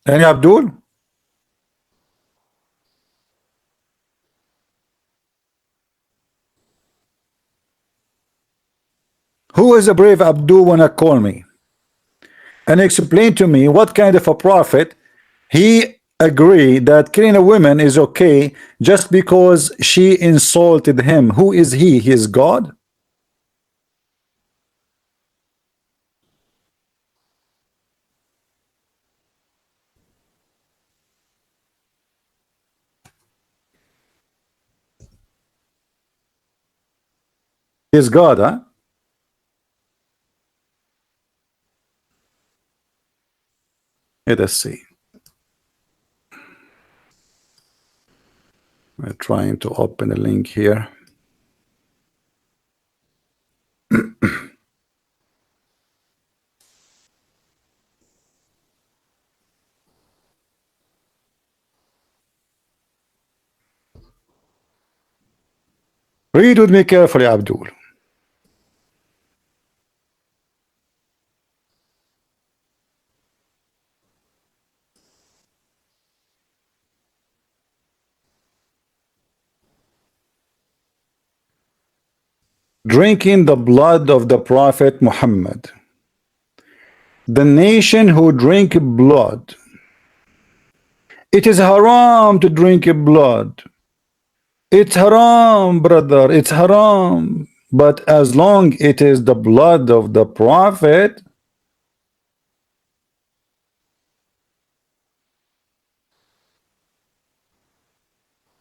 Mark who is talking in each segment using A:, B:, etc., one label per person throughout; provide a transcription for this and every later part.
A: Any Abdul? Who is a brave Abdul wanna call me and explain to me what kind of a prophet he agree that killing a woman is okay just because she insulted him? Who is he? He is God? He is God, huh? Let us see. We're trying to open a link here. Read with me carefully, Abdul. Drinking the blood of the Prophet Muhammad. The nation who drink blood. It is haram to drink blood. It's haram, brother. It's haram. But as long it is the blood of the Prophet,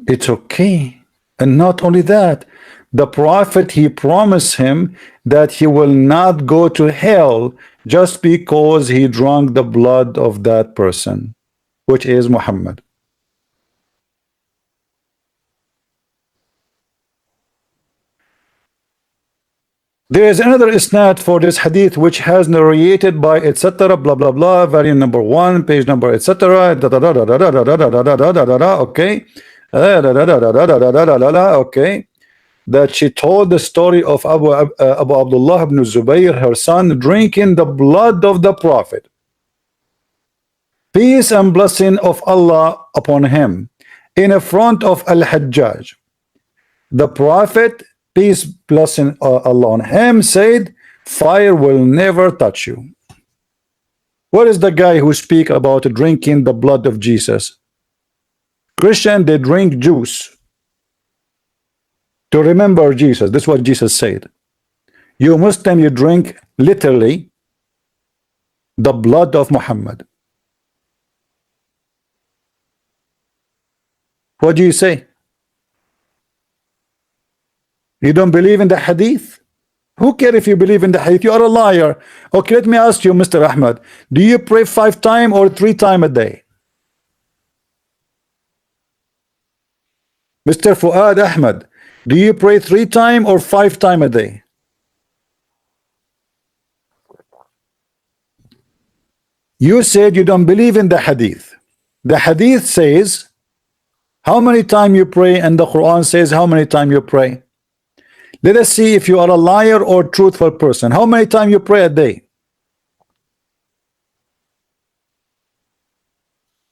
A: it's okay. And not only that, the Prophet, he promised him that he will not go to hell just because he drank the blood of that person, which is Muhammad. There is another isnad for this hadith which has narrated by etc. blah blah blah, variant number 1, page number etc. Okay. Okay. That she told the story of Abu Abdullah ibn Zubayr, her son, drinking the blood of the Prophet. Peace and blessing of Allah upon him, in front of Al-Hajjaj. The Prophet, peace, blessing Allah on him, said, fire will never touch you. What is the guy who speak about drinking the blood of Jesus? Christian, they drink juice to remember Jesus. That's what Jesus said. You Muslim, you drink literally the blood of Muhammad. What do you say? You don't believe in the hadith? Who cares if you believe in the hadith? You are a liar. Okay, let me ask you, Mr. Ahmad, do you pray 5 times or 3 times a day? Mr. Fuad Ahmad, do you pray 3 times or 5 times a day? You said you don't believe in the hadith. The hadith says how many times you pray, and the Quran says how many times you pray. Let us see if you are a liar or truthful person. How many times you pray a day?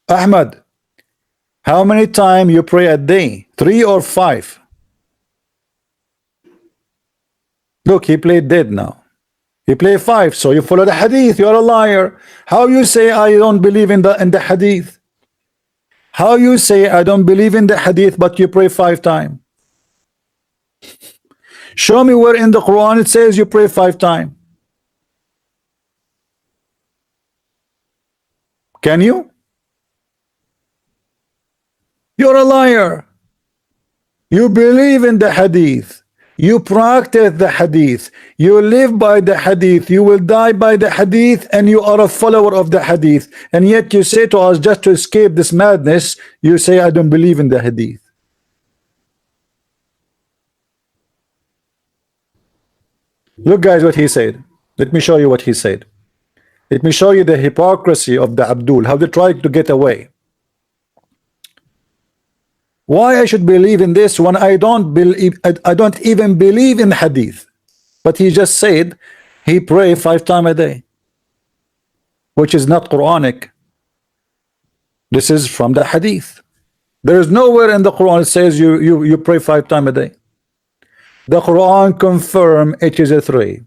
A: Ahmad, how many times you pray a day? 3 or 5? Look, he played dead now. He played 5, so you follow the hadith. You are a liar. How you say I don't believe in the hadith? How you say I don't believe in the hadith, but you pray 5 times? Show me where in the Quran it says you pray 5 times. Can you? You're a liar. You believe in the hadith. You practice the hadith. You live by the hadith. You will die by the hadith, and you are a follower of the hadith. And yet you say to us, just to escape this madness, you say I don't believe in the hadith. Look, guys, what he said. Let me show you what he said. Let me show you the hypocrisy of the Abdul, how they tried to get away. Why I should believe in this when I don't believe, I don't even believe in hadith. But he just said he pray 5 times a day, which is not Quranic. This is from the Hadith. There is nowhere in the Quran it says you pray 5 times a day. The Quran confirm it is a 3.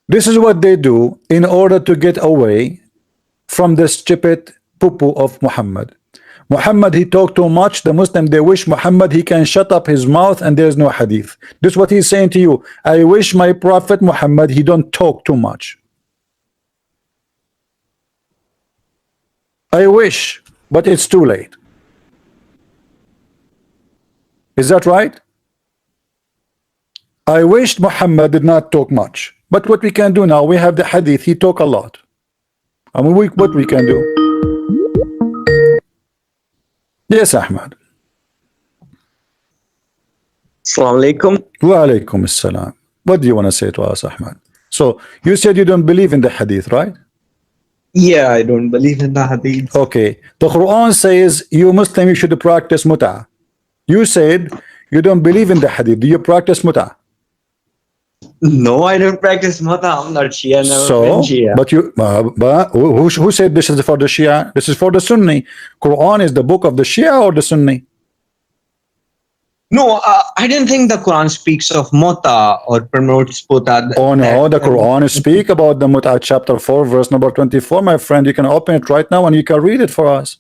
A: This is what they do in order to get away from the stupid poo-poo of Muhammad. Muhammad, he talked too much. The Muslim, they wish Muhammad he can shut up his mouth and there's no hadith. This is what he's saying to you. I wish my prophet Muhammad he don't talk too much. I wish, but it's too late. Is that right? I wished Muhammad did not talk much. But what we can do now, we have the hadith, he talk a lot. I mean, what we can do? Yes, Ahmad.
B: Assalamu alaikum.
A: Wa alaikum assalam. What do you want to say to us, Ahmad? So, you said you don't believe in the hadith, right?
B: Yeah, I don't believe in the hadith.
A: Okay. The Quran says, you Muslim, you should practice Mutah. You said you don't believe in the hadith. Do you practice Mutah?
B: No, I don't practice Mutah. I'm not Shia. Never
A: So,
B: been Shia.
A: but you, who said this is for the Shia? This is for the Sunni. Quran is the book of the Shia or the Sunni?
B: No, I didn't think the Quran speaks of Mutah or promotes Mutah.
A: Oh no, the Quran speak about the Mutah chapter 4 verse number 24, my friend. You can open it right now and you can read it for us.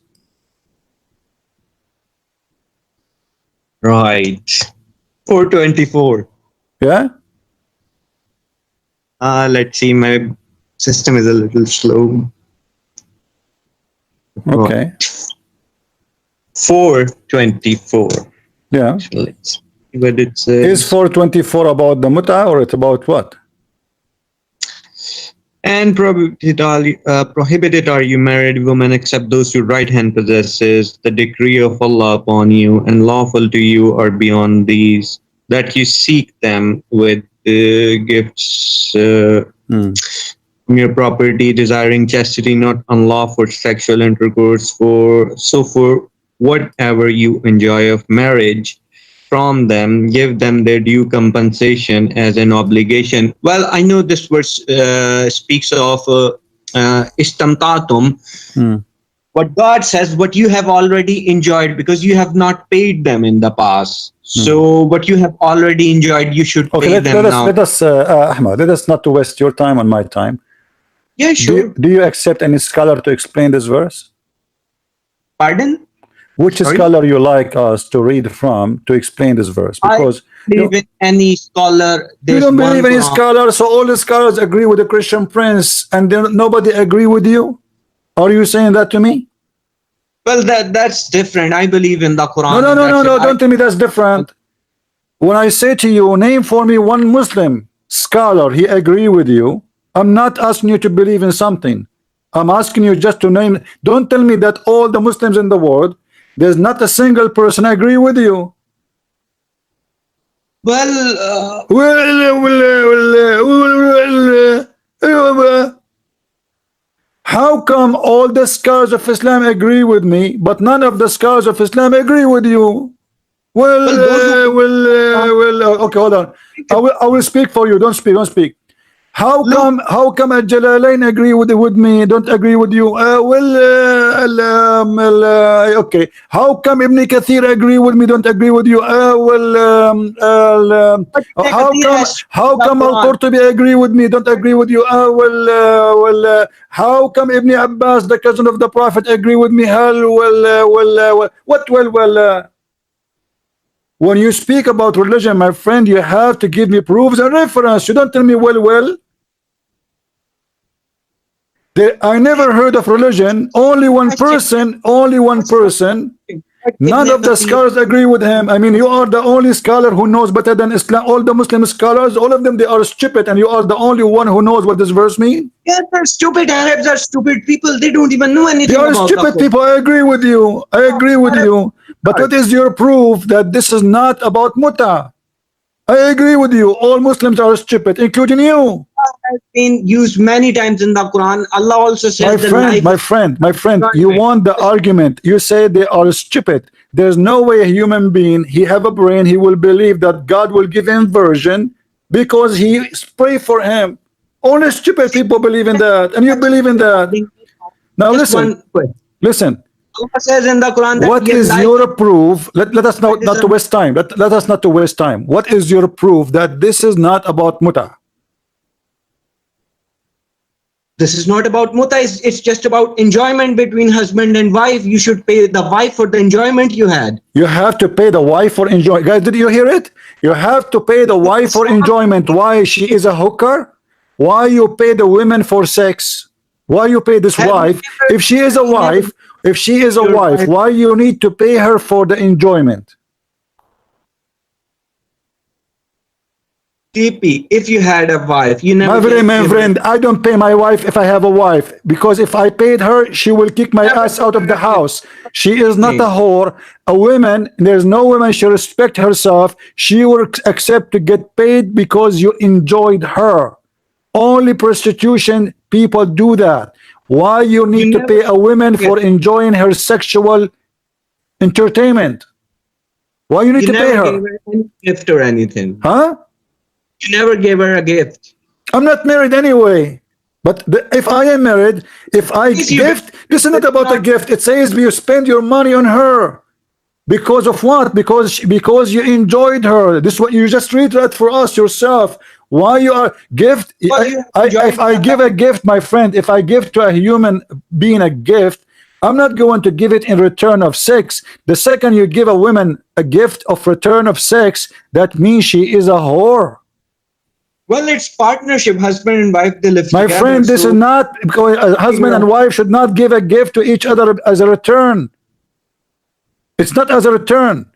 B: Right. 424.
A: Yeah?
B: Let's see, my system is a little slow.
A: Okay.
B: 424.
A: Yeah.
B: Let's see what it says.
A: Is 424 about the Mutah or it's about what?
B: And prohibited are you married women except those your right hand possesses, the decree of Allah upon you, and lawful to you are beyond these, that you seek them with gifts from your property, desiring chastity, not unlawful sexual intercourse, for whatever you enjoy of marriage from them, give them their due compensation as an obligation. Well, I know this verse speaks of istamtatum, but God says what you have already enjoyed because you have not paid them in the past. So what you have already enjoyed, you should pay them now.
A: Let us Ahmad, let us not to waste your time and my time.
B: Yeah, sure.
A: Do you accept any scholar to explain this verse?
B: Pardon?
A: Which scholar you like us to read from to explain this verse? Because
B: I believe in any scholar.
A: You don't believe any scholar, so all the scholars agree with the Christian Prince, and then nobody agree with you. Are you saying that to me?
B: Well, that's different. I believe in the Quran.
A: No. Don't tell me that's different. When I say to you, name for me one Muslim scholar, he agree with you. I'm not asking you to believe in something. I'm asking you just to name. Don't tell me that all the Muslims in the world, there's not a single person agree with you.
B: Well,
A: how come all the scholars of Islam agree with me, but none of the scholars of Islam agree with you? Okay, hold on. I will speak for you. Don't speak. How come Al-Jalalain agree with me, don't agree with you? Okay. How come Ibn Kathir agree with me, don't agree with you? How come Al-Qurtubi agree with me, don't agree with you? How come Ibn Abbas, the cousin of the Prophet, agree with me? When you speak about religion, my friend, you have to give me proofs and reference. You don't tell me I never heard of religion. Only one person. None of the scholars agree with him. I mean, you are the only scholar who knows better than Islam. All the Muslim scholars, all of them, they are stupid, and you are the only one who knows what this verse means.
B: Yeah, they're stupid. Arabs are stupid people. They don't even know anything.
A: They are stupid people. I agree with you. But what is your proof that this is not about Mutah? I agree with you. All Muslims are stupid, including you.
B: Has been used many times in the Quran. Allah also says,
A: my friend, you want the argument. You say they are stupid. There's no way a human being, he have a brain, he will believe that God will give him version because he pray for him. Only stupid people believe in that, and you believe in that. Now
B: Just
A: listen,
B: one question.
A: listen.
B: Allah says in the Quran that
A: What is your proof? Let us not to waste time. Let us not to waste time. What is your proof that this is not about Mutah?
B: this is not about Mutah, it's just about enjoyment between husband and wife. You should pay the wife for the enjoyment you had.
A: You have to pay the wife for enjoyment. Guys, did you hear it? You have to pay the wife for enjoyment. Why? She is a hooker? Why you pay the women for sex? Why you pay this wife? If she is a wife, why you need to pay her for the enjoyment?
B: TP, if you had a wife, you never.
A: My friend, I don't pay my wife if I have a wife, because if I paid her, she will kick my ass out of the house. She is not a whore. A woman, there's no woman, she respect herself. She will accept to get paid because you enjoyed her. Only prostitution people do that. Why you need to pay a woman for enjoying her sexual entertainment? Why you need to pay her?
B: Gave her any gift or anything.
A: Huh?
B: You never gave her a gift.
A: I'm not married anyway. But if I am married, if I gift, this is not about a gift. It says you spend your money on her. Because of what? Because you enjoyed her. This is what you just read that for us yourself. Why you are gift? If I give a gift, my friend, if I give to a human being a gift, I'm not going to give it in return of sex. The second you give a woman a gift of return of sex, that means she is a whore.
B: Well, it's partnership, husband and wife, they live together.
A: My friend, this is not, because a husband and wife should not give a gift to each other as a return. It's not as a return.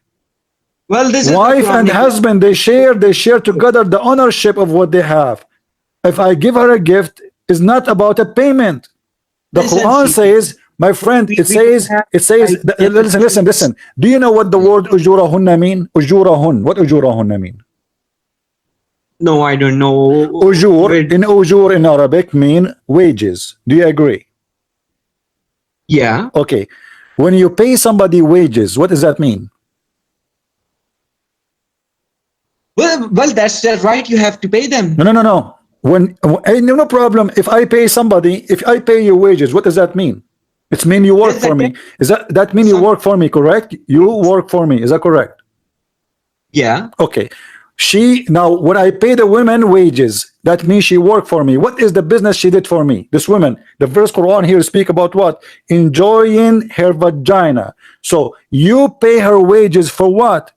B: Well, this
A: wife and husband, they share together the ownership of what they have. If I give her a gift, it's not about a payment. The Quran says, my friend, it says, listen. Do you know what the word ujurahunna mean? Ujurahun. What ujurahunna mean?
B: No, I don't know.
A: Ujur in Arabic mean wages. Do you agree?
B: Yeah.
A: Okay. When you pay somebody wages, what does that mean?
B: Well, that's right. You have to pay them.
A: No. No problem. If I pay somebody, if I pay you wages, what does that mean? It's mean you work for me. Is that mean you work for me? Correct? You work for me. Is that correct?
B: Yeah.
A: Okay. Now when I pay the women wages, that means she worked for me. What is the business she did for me? This woman, the verse Quran here speak about what? Enjoying her vagina. So you pay her wages for what?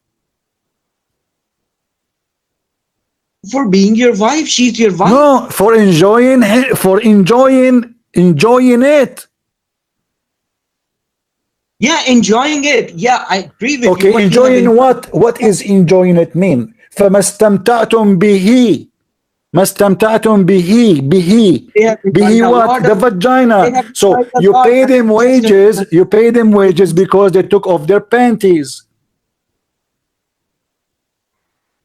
B: For being your wife. She's your wife.
A: No, for enjoying it.
B: Yeah, enjoying it. Yeah, I agree with you.
A: Okay, enjoying what? What is enjoying it mean? فما استمتعتم به ما استمتعتم به what? The vagina. So you pay them wages because they took off their panties.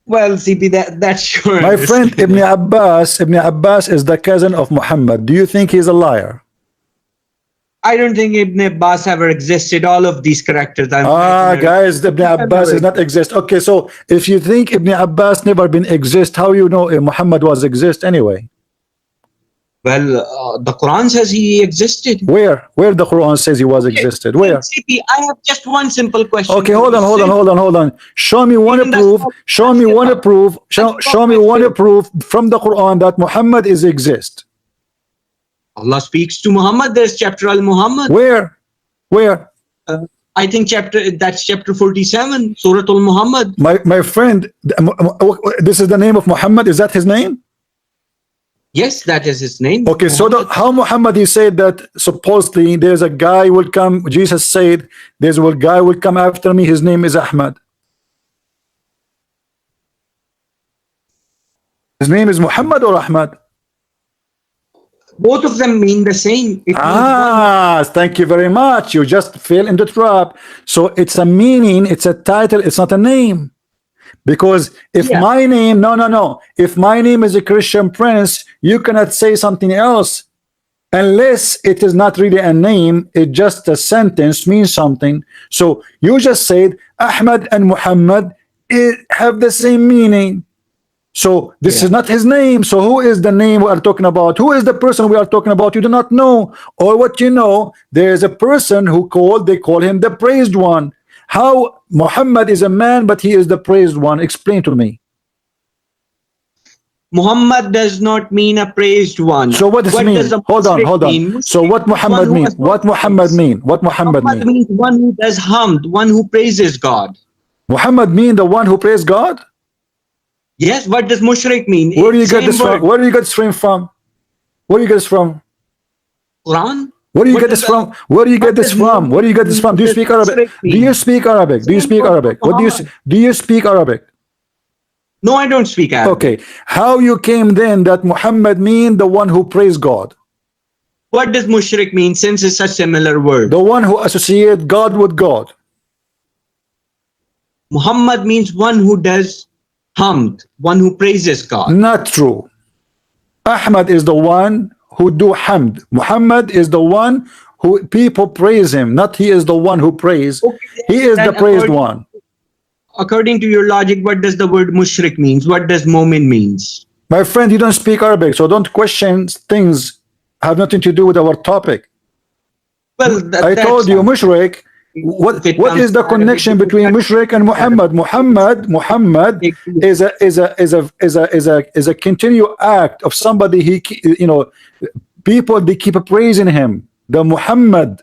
B: Well, CP, that's sure.
A: My friend Ibn Abbas is the cousin of Muhammad. Do you think he's a liar?
B: I don't think Ibn Abbas ever existed. All of these characters.
A: Guys, Ibn Abbas does not exist. Okay, so if you think Ibn Abbas never been exist, how you know Muhammad was exist anyway?
B: Well, the Quran says he existed.
A: Where the Quran says he was existed? Where?
B: CP, I have just one simple question.
A: Okay, hold on. Show me one proof. Show me one proof from the Quran that Muhammad is exist.
B: Allah speaks to Muhammad. There's chapter Al-Muhammad.
A: Where?
B: I think that's chapter 47, Surah Al-Muhammad.
A: My friend, this is the name of Muhammad. Is that his name?
B: Yes, that is his name.
A: Okay, Muhammad. So how Muhammad, he said that supposedly there's a guy will come. Jesus said there's a guy will come after me. His name is Ahmad. His name is Muhammad or Ahmad?
B: Both of them mean the same.
A: Thank you very much. You just fell in the trap. So it's a meaning, it's a title, it's not a name. Because if my name, no. If my name is a Christian Prince, you cannot say something else. Unless it is not really a name, it's just a sentence, means something. So you just said Ahmad and Muhammad have the same meaning. So this
B: Yeah.
A: is not his name. So who is the name we are talking about? Who is the person we are talking about? You do not know. Or what you know, there is a person who they call him the praised one. How Muhammad is a man, but he is the praised one? Explain to me.
B: Muhammad does not mean a praised one.
A: So what does it
B: What does
A: mean?
B: the
A: Hold on,
B: mushrik
A: hold on.
B: mean?
A: So
B: Mushrik
A: what
B: means one
A: Muhammad
B: who
A: mean?
B: has no
A: What Muhammad
B: praise.
A: mean? What Muhammad
B: Muhammad
A: mean?
B: means one who does hamd, one who praises God.
A: Muhammad mean the one who praised God?
B: Yes, what does mushrik mean?
A: Where do you get
B: Same
A: this from?
B: word.
A: Where do you get this from? Where do you get this from?
B: Quran.
A: Where do you
B: What
A: get
B: does
A: this from? Where do you get
B: what
A: this
B: does
A: from? Where
B: mu'min
A: do you get this
B: mean?
A: from?
B: What
A: Do you
B: does
A: speak Arabic?
B: mushrik
A: Do you
B: mean?
A: speak Arabic? Do you
B: Same
A: speak
B: word for
A: Arabic?
B: Muhammad.
A: Do you speak Arabic?
B: No, I don't speak Arabic.
A: Okay. How you came then that Muhammad mean the one who praised God?
B: What does mushrik mean since it's a similar word?
A: The one who associate God with God.
B: Muhammad means one who does hamd, one who praises God.
A: Not true. Ahmad is the one who do hamd. Muhammad is the one who people praise him, not he is the one who praise.
B: Okay,
A: He is the
B: then
A: praised one.
B: according to your logic, what does the word mushrik means? What does mu'min means?
A: My friend, you don't speak Arabic, so don't question things have nothing to do with our topic.
B: Well,
A: I
B: that's
A: told you
B: fine.
A: mushrik.
B: If it
A: What
B: comes
A: is the
B: to Arabic,
A: connection between mushrik and Muhammad? Muhammad is a continual act of somebody people they keep praising him. The Muhammad,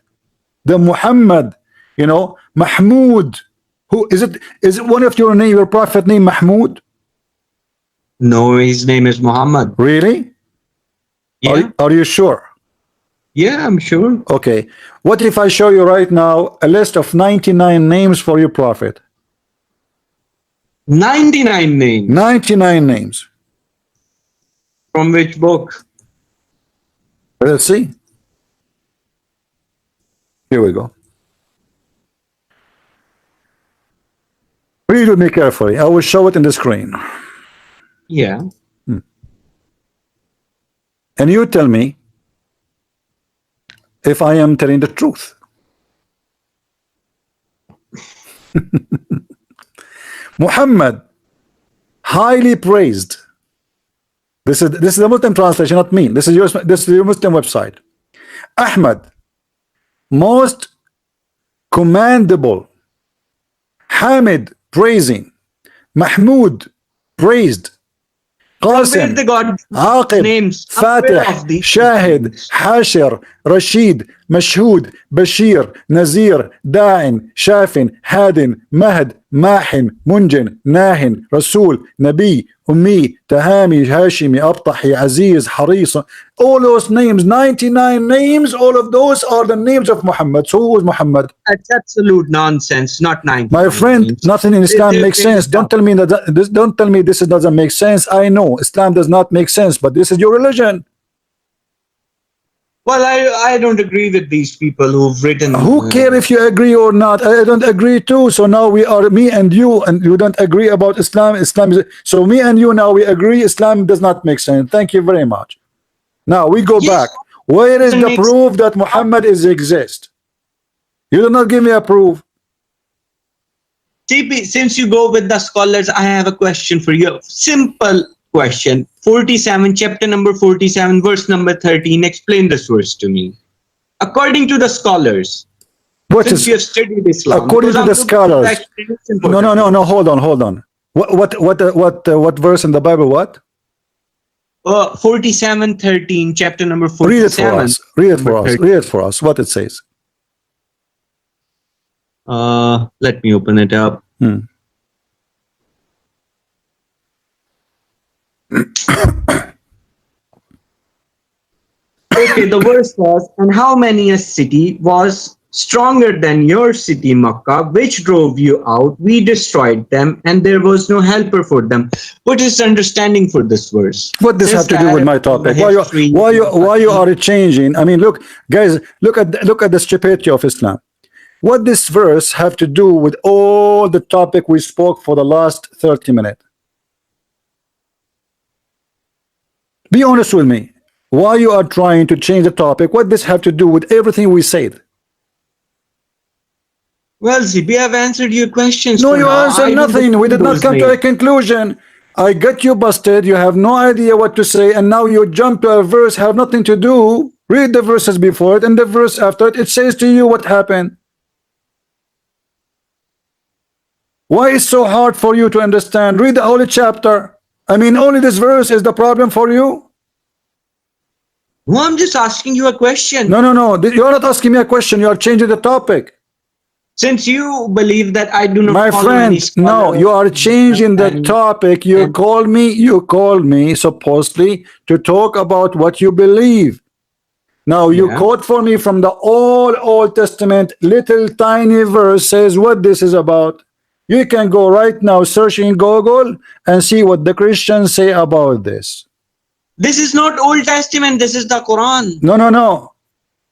A: Mahmud. Who is it? Is it one of your prophet name Mahmud?
B: No, his name is Muhammad.
A: Really?
B: Yeah,
A: Are you sure?
B: yeah, I'm sure.
A: Okay. What if I show you right now a list of 99 names for your prophet?
B: 99 names.
A: 99 names.
B: From which book?
A: Let's see. Here we go. Read with me carefully. I will show it in the screen.
B: Yeah.
A: And you tell me if I am telling the truth. Muhammad, highly praised. This is the Muslim translation, not me. This is your Muslim website. Ahmad, most commendable. Hamid, praising. Mahmud, praised.
B: From where
A: Qasim,
B: they got
A: Aqib,
B: names? I'm aware
A: Fatih,
B: of these
A: Shahid,
B: names.
A: Hashir, Rashid, Mashhud, Bashir, Nazir, Da'in, Shafin, Hadin, Mahd, Mahin, Munjin, Nahin, Rasul, Nabi, Ummi, Tahami, Hashimi, Abtahi, Aziz, Haris. All those names, 99 names, all of those are the names of Muhammad. So who was Muhammad?
B: That's absolute nonsense. Not 99
A: My friend,
B: names.
A: nothing in Islam
B: They
A: makes
B: made
A: sense.
B: it
A: Don't
B: up.
A: tell me don't tell me this doesn't make sense. I know Islam does not make sense, but this is your religion.
B: Well, I don't agree with these people who've written.
A: Who care if you agree or not? I don't agree too. So now we are me and you don't agree about Islam. So me and you now we agree Islam does not make sense. Thank you very much. Now we go
B: Yes,
A: back. Where is
B: doesn't
A: the
B: make
A: proof that Muhammad is exist? You do not give me a proof.
B: TP, since you go with the scholars, I have a question for you. Simple question. 47, chapter number 47, verse number 13. Explain this verse to me. According to the scholars,
A: What
B: since
A: is
B: you have studied Islam,
A: according
B: because
A: to
B: I'm
A: the
B: looking for the
A: scholars?
B: explanation for
A: No,
B: that.
A: no. Hold on. What verse in the Bible? What?
B: 47:13, chapter number
A: Read it for
B: 47.
A: us. Read it for
B: number
A: us.
B: 13.
A: Read it for us. What it says.
B: Let me open it up. Okay, the verse was, and how many a city was stronger than your city, Makkah, which drove you out? We destroyed them, and there was no helper for them. What is the understanding for this verse?
A: What this have to do with my topic? Why you are changing? I mean, look, guys, look at the stupidity of Islam. What this verse have to do with all the topic we spoke for the last 30 minutes? Be honest with me. Why you are trying to change the topic? What this have to do with everything we said?
B: Well, see, we have answered your questions
A: No,
B: for
A: you
B: now.
A: answer
B: I don't
A: nothing. We
B: agree
A: did not
B: those
A: come to a
B: names.
A: conclusion. I got you busted. You have no idea what to say, and now you jump to a verse have nothing to do. Read the verses before it, and the verse after it. It says to you what happened. Why is so hard for you to understand? Read the whole chapter. I mean, only this verse is the problem for you.
B: No, I'm just asking you a question.
A: No, no, no. You're not asking me a question. You are changing the topic.
B: Since you believe that I do not
A: My
B: follow any
A: friend, no, you are changing the topic. You called me supposedly to talk about what you believe. Now you quote for me from the Old Testament, little tiny verse says what this is about. You can go right now, search in Google and see what the Christians say about this.
B: This is not Old Testament, this is the Quran.
A: No, no, no.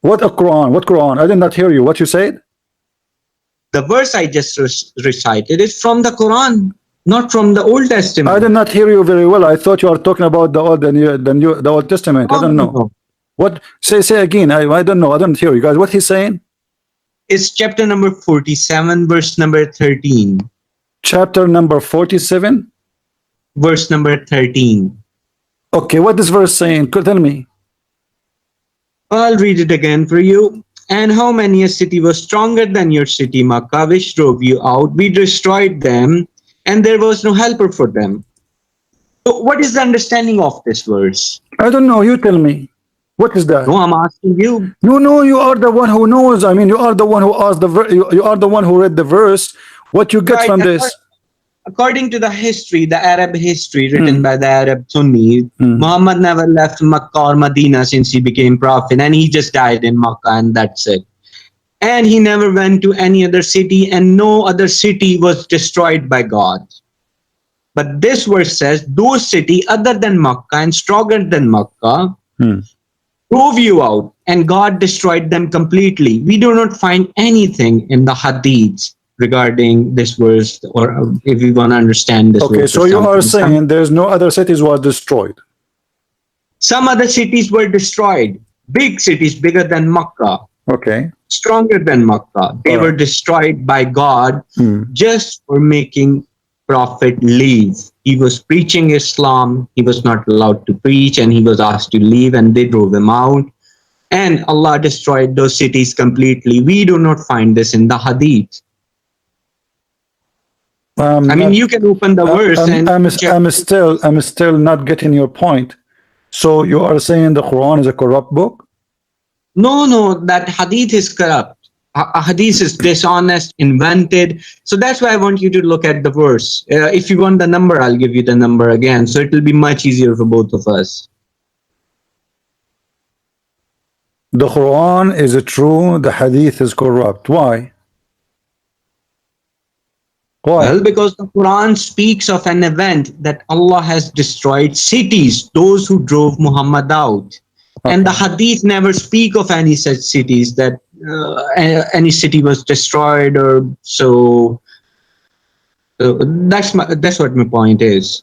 A: What a Quran? What Quran? I did not hear you. What you said?
B: The verse I just recited is from the Quran, not from the Old Testament.
A: I did not hear you very well. I thought you were talking about the Old Testament. I don't know.
B: No.
A: What? Say again. I don't know. I don't hear you guys. What he's saying?
B: It's chapter number 47, verse number 13.
A: Chapter number 47?
B: Verse number 13.
A: Okay, what is verse saying? Tell me.
B: I'll read it again for you. And how many a city was stronger than your city, Makkah, which drove you out? We destroyed them, and there was no helper for them. So what is the understanding of this verse?
A: I don't know. You tell me. What is that?
B: No, I'm asking you.
A: No, you are the one who knows. I mean, you are the one who asked you are the one who read the verse. What you get from this?
B: According to the history, the Arab history written by the Arab Sunni, Muhammad never left Makkah or Medina since he became prophet, and he just died in Makkah, and that's it. And he never went to any other city, and no other city was destroyed by God. But this verse says, those cities other than Makkah and stronger than Makkah drove you out, and God destroyed them completely. We do not find anything in the Hadith regarding this verse, or if you want to understand this.
A: Okay, so you are saying there's no other cities was destroyed.
B: Some other cities were destroyed. Big cities, bigger than Makkah.
A: Okay.
B: Stronger than Makkah. They were destroyed by God just for making Prophet leave. He was preaching Islam. He was not allowed to preach, and he was asked to leave, and they drove him out. And Allah destroyed those cities completely. We do not find this in the Hadith. I mean, you can open the verse and
A: I'm still not getting your point. So you are saying the Quran is a corrupt book?
B: No, that Hadith is corrupt. Hadith is dishonest, invented. So that's why I want you to look at the verse. If you want the number, I'll give you the number again. So it will be much easier for both of us.
A: The Quran is true, the Hadith is corrupt. Why? Why?
B: Well, because the Quran speaks of an event that Allah has destroyed cities, those who drove Muhammad out. Okay. And the Hadith never speak of any such cities, that any city was destroyed or so. That's what my point is.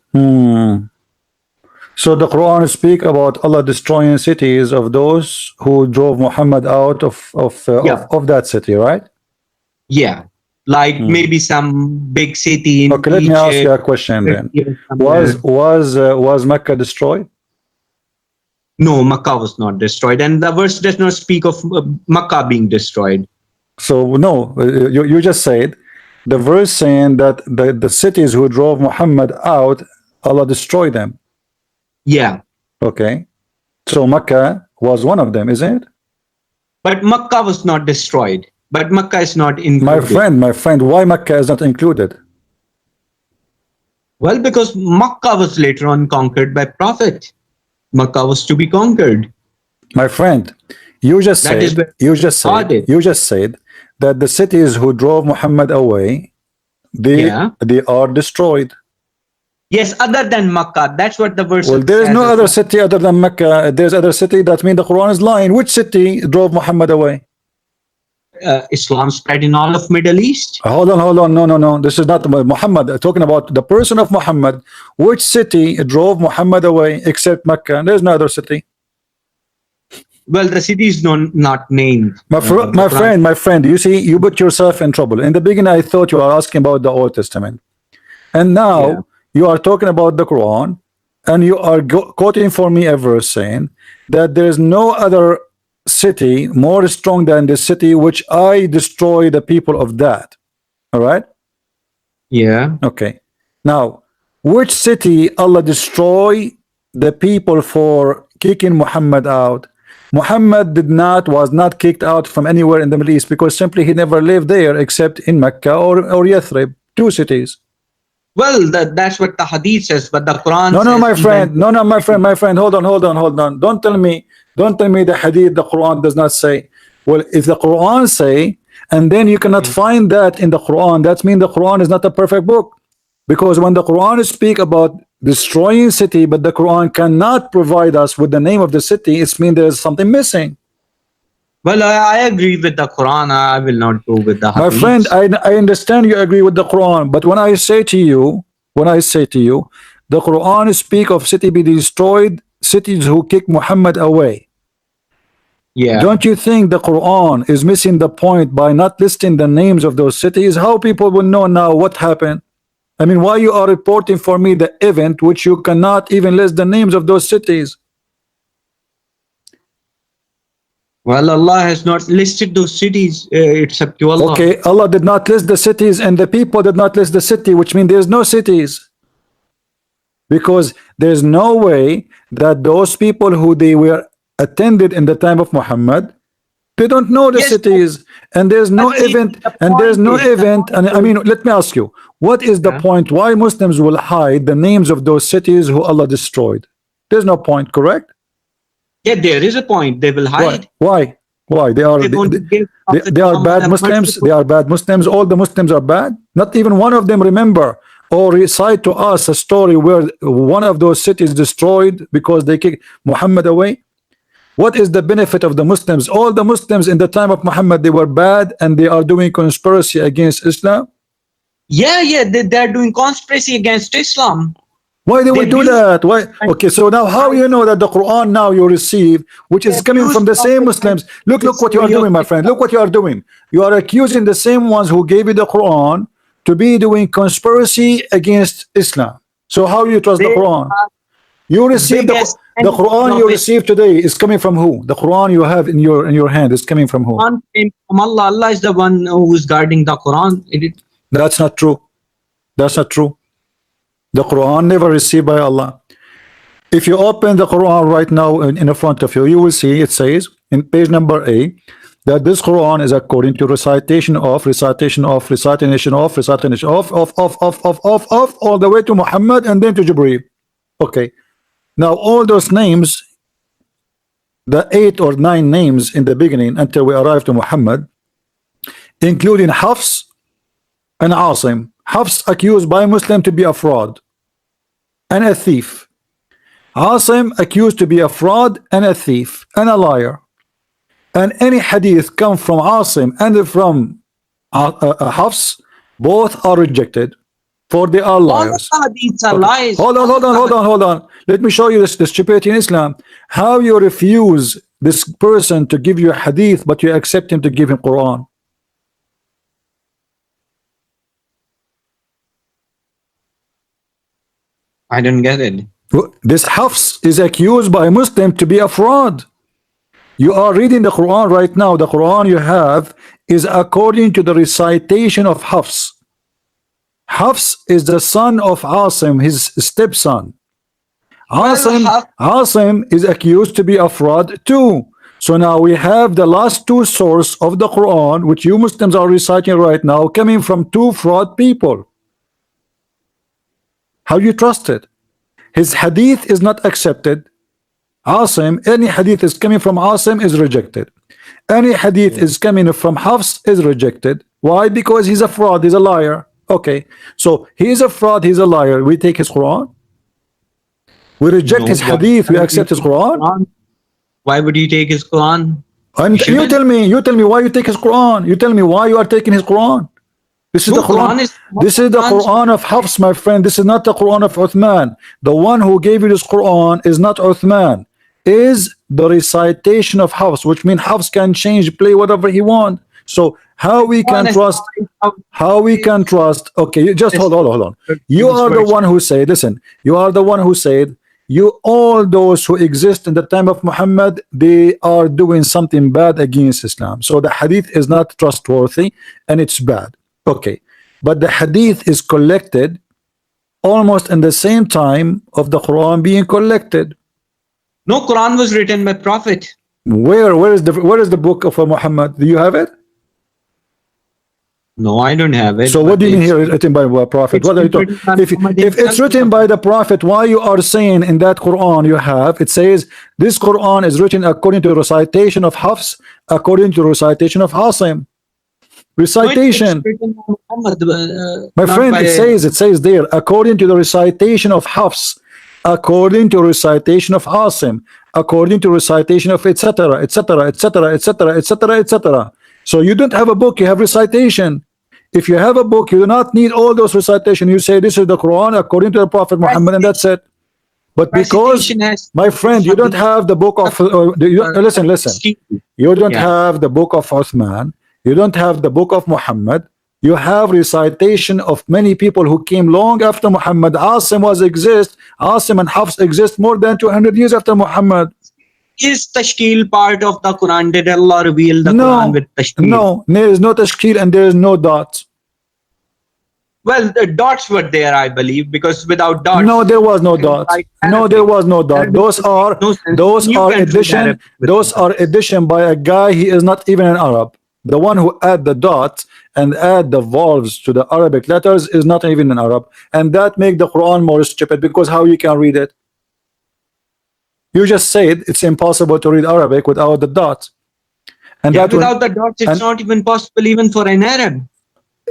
A: So the Quran speak about Allah destroying cities of those who drove Muhammad out of that city, right?
B: Yeah. Like maybe some big city in
A: Okay, let me ask you a question then. Was Mecca destroyed?
B: No, Makkah was not destroyed, and the verse does not speak of Makkah being destroyed.
A: So no, you just said the verse saying that the cities who drove Muhammad out, Allah destroyed them.
B: Yeah.
A: Okay. So Makkah was one of them, isn't it?
B: But Makkah was not destroyed. But Makkah is not included.
A: My friend, why Makkah is not included?
B: Well, because Makkah was later on conquered by Prophet. Makkah was to be conquered.
A: My friend, you just said that the cities who drove Muhammad away, they are destroyed.
B: Yes, other than Makkah. That's what the verse says.
A: Well, there is no other city other than Mecca. There's other city. That means the Quran is lying. Which city drove Muhammad away?
B: Islam spread in all of Middle East.
A: Hold on. No. This is not Muhammad. Talking about the person of Muhammad. Which city drove Muhammad away except Mecca? There's no other city.
B: Well, the city is not named.
A: My friend. You see, you put yourself in trouble. In the beginning, I thought you were asking about the Old Testament, and now you are talking about the Quran, and you are quoting for me a verse saying that there is no other city more strong than the city which I destroy the people of that. All right.
B: Yeah.
A: Okay. Now, which city Allah destroy the people for kicking Muhammad out? Muhammad was not kicked out from anywhere in the Middle East because simply he never lived there except in Mecca or Yathrib, two cities.
B: Well, that's what the Hadith says, but the Quran
A: No,
B: says
A: my
B: he
A: friend.
B: went.
A: No, my friend. Hold on. Don't tell me the Hadith, the Quran does not say. Well, if the Quran say, and then you cannot find that in the Quran, that means the Quran is not a perfect book. Because when the Quran speak about destroying city, but the Quran cannot provide us with the name of the city, it means there's something missing.
B: Well, I agree with the Quran. I will not go with the
A: My friend,
B: Hadith.
A: I understand you agree with the Quran, but when I say to you, the Quran speak of city be destroyed, cities who kick Muhammad away.
B: Yeah.
A: Don't you think the Quran is missing the point by not listing the names of those cities? How people will know now what happened? I mean, why you are reporting for me the event which you cannot even list the names of those cities?
B: Well, Allah has not listed those cities. It's up to Allah.
A: Okay, Allah did not list the cities and the people did not list the city, which means there's no cities. Because there's no way that those people who they were attended in the time of Muhammad, they don't know the
B: Yes,
A: cities, and there's no event, and there's no event. And I mean, let me ask you, what is the point why Muslims will hide the names of those cities who Allah destroyed? There's no point, correct?
B: Yeah, there is a point. They will hide.
A: Why? They are they are bad Muslims. They are bad Muslims. All the Muslims are bad. Not even one of them remember or recite to us a story where one of those cities destroyed because they kicked Muhammad away. What is the benefit of the Muslims? All the Muslims in the time of Muhammad, they were bad and they are doing conspiracy against Islam.
B: Yeah, they're doing conspiracy against Islam.
A: Why they will do that? Why? Okay, so now how you know that the Quran now you receive, which is coming from the same Muslims? Look what you are doing, my friend. Look what you are doing. You are accusing the same ones who gave you the Quran to be doing conspiracy against Islam. So how you trust the Quran? You receive the Quran you receive today is coming from who? The Quran you have in your hand is coming from who?
B: From Allah. Allah is the one who is guarding the Quran.
A: That's not true. That's not true. The Quran never received by Allah. If you open the Quran right now in front of you, you will see it says in page number A that this Quran is according to recitation of all the way to Muhammad and then to Jibreel. Okay. Now all those names, the 8 or 9 names in the beginning until we arrive to Muhammad, including Hafs and Asim. Hafs accused by Muslim to be a fraud and a thief. Asim accused to be a fraud and a thief and a liar. And any hadith come from Asim and from Hafs, both are rejected, for they are liars.
B: All the hadiths are lies.
A: Hold on. Let me show you the stupidity in Islam. How you refuse this person to give you a hadith, but you accept him to give him Quran.
B: I don't get it.
A: This Hafs is accused by Muslim to be a fraud. You are reading the Quran right now. The Quran you have is according to the recitation of Hafs. Hafs is the son of Asim, his stepson. Asim is accused to be a fraud too. So now we have the last two sources of the Quran, which you Muslims are reciting right now, coming from two fraud people. How you trust it? His hadith is not accepted. Asim, any hadith is coming from Asim is rejected. Any hadith is coming from Hafs is rejected. Why? Because he's a fraud, he's a liar. Okay, so he is a fraud, he's a liar. We take his Quran. We reject his hadith. We accept his Quran.
B: Why would you take his Quran?
A: And you tell me why you take his Quran. You tell me why you are taking his Quran. This is the Quran. This is the Quran of Hafs, my friend. This is not the Quran of Uthman. The one who gave you this Quran is not Uthman. Is the recitation of Hafs, which means Hafs can change, play whatever he wants. So how we can trust? How we can trust? Okay, you just hold on. You are the one who said, listen, you are the one who said, you all those who exist in the time of Muhammad, they are doing something bad against Islam. So the hadith is not trustworthy and it's bad. Okay, but the hadith is collected almost in the same time of the Quran being collected.
B: No, Quran was written by Prophet.
A: Where is the book of Muhammad? Do you have it?
B: No, I don't have it.
A: So what do you mean here written by a prophet? What are you talking? If it's written by the prophet, why you are saying in that Quran you have, it says this Quran is written according to the recitation of Hafs, according to the recitation of Hasim. Recitation. My friend, it says there, according to the recitation of Hafs, according to recitation of Hasim, according to recitation of etc., etc., etc., etc., etc., etc. So you don't have a book, you have recitation. If you have a book, you do not need all those recitation. You say this is the Quran according to the Prophet Muhammad, and that's it. But because, my friend, you don't have the book of listen. You don't have the book of Uthman. You don't have the book of Muhammad. You have recitation of many people who came long after Muhammad. Asim Asim and Hafs exist more than 200 years after Muhammad.
B: Is Tashkil part of the Quran? Did Allah reveal the Quran with Tashkil?
A: No, there is no Tashkil and there is no dots.
B: Well, the dots were there, I believe, because without dots.
A: No, there was no dots. No, there was no dot. Those are addition. Those are addition by a guy. He is not even an Arab. The one who add the dots and add the vowels to the Arabic letters is not even an Arab, and that make the Quran more stupid, because how you can read it? You just said it's impossible to read Arabic without the dots. And that
B: without the dots, it's not even possible even for an Arab.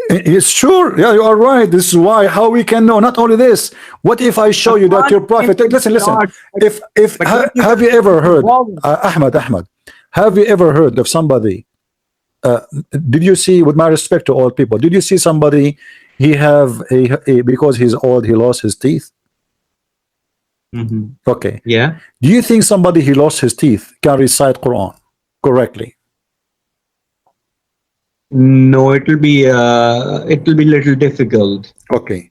A: It's sure. Yeah, you are right. This is why. How we can know? Not only this. What if I show you that your prophet? Listen. If have you ever heard, Ahmad? Have you ever heard of somebody? Did you see? With my respect to all people, did you see somebody? He have a because he's old, he lost his teeth. Okay.
B: Yeah.
A: Do you think somebody he lost his teeth can recite Quran correctly?
B: No, it will be a little difficult.
A: Okay,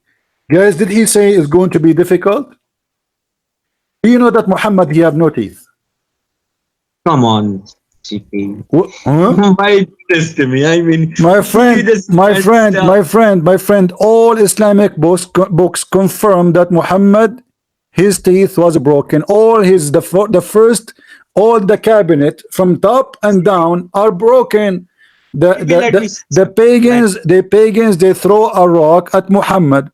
A: guys, did he say it's going to be difficult? Do you know that Muhammad he have no teeth?
B: Come on, CP.
A: Huh?
B: Why this to me? I mean,
A: my friend, all Islamic books confirm that Muhammad, his teeth was broken. All the cabinet from top and down are broken. The pagans they throw a rock at Muhammad,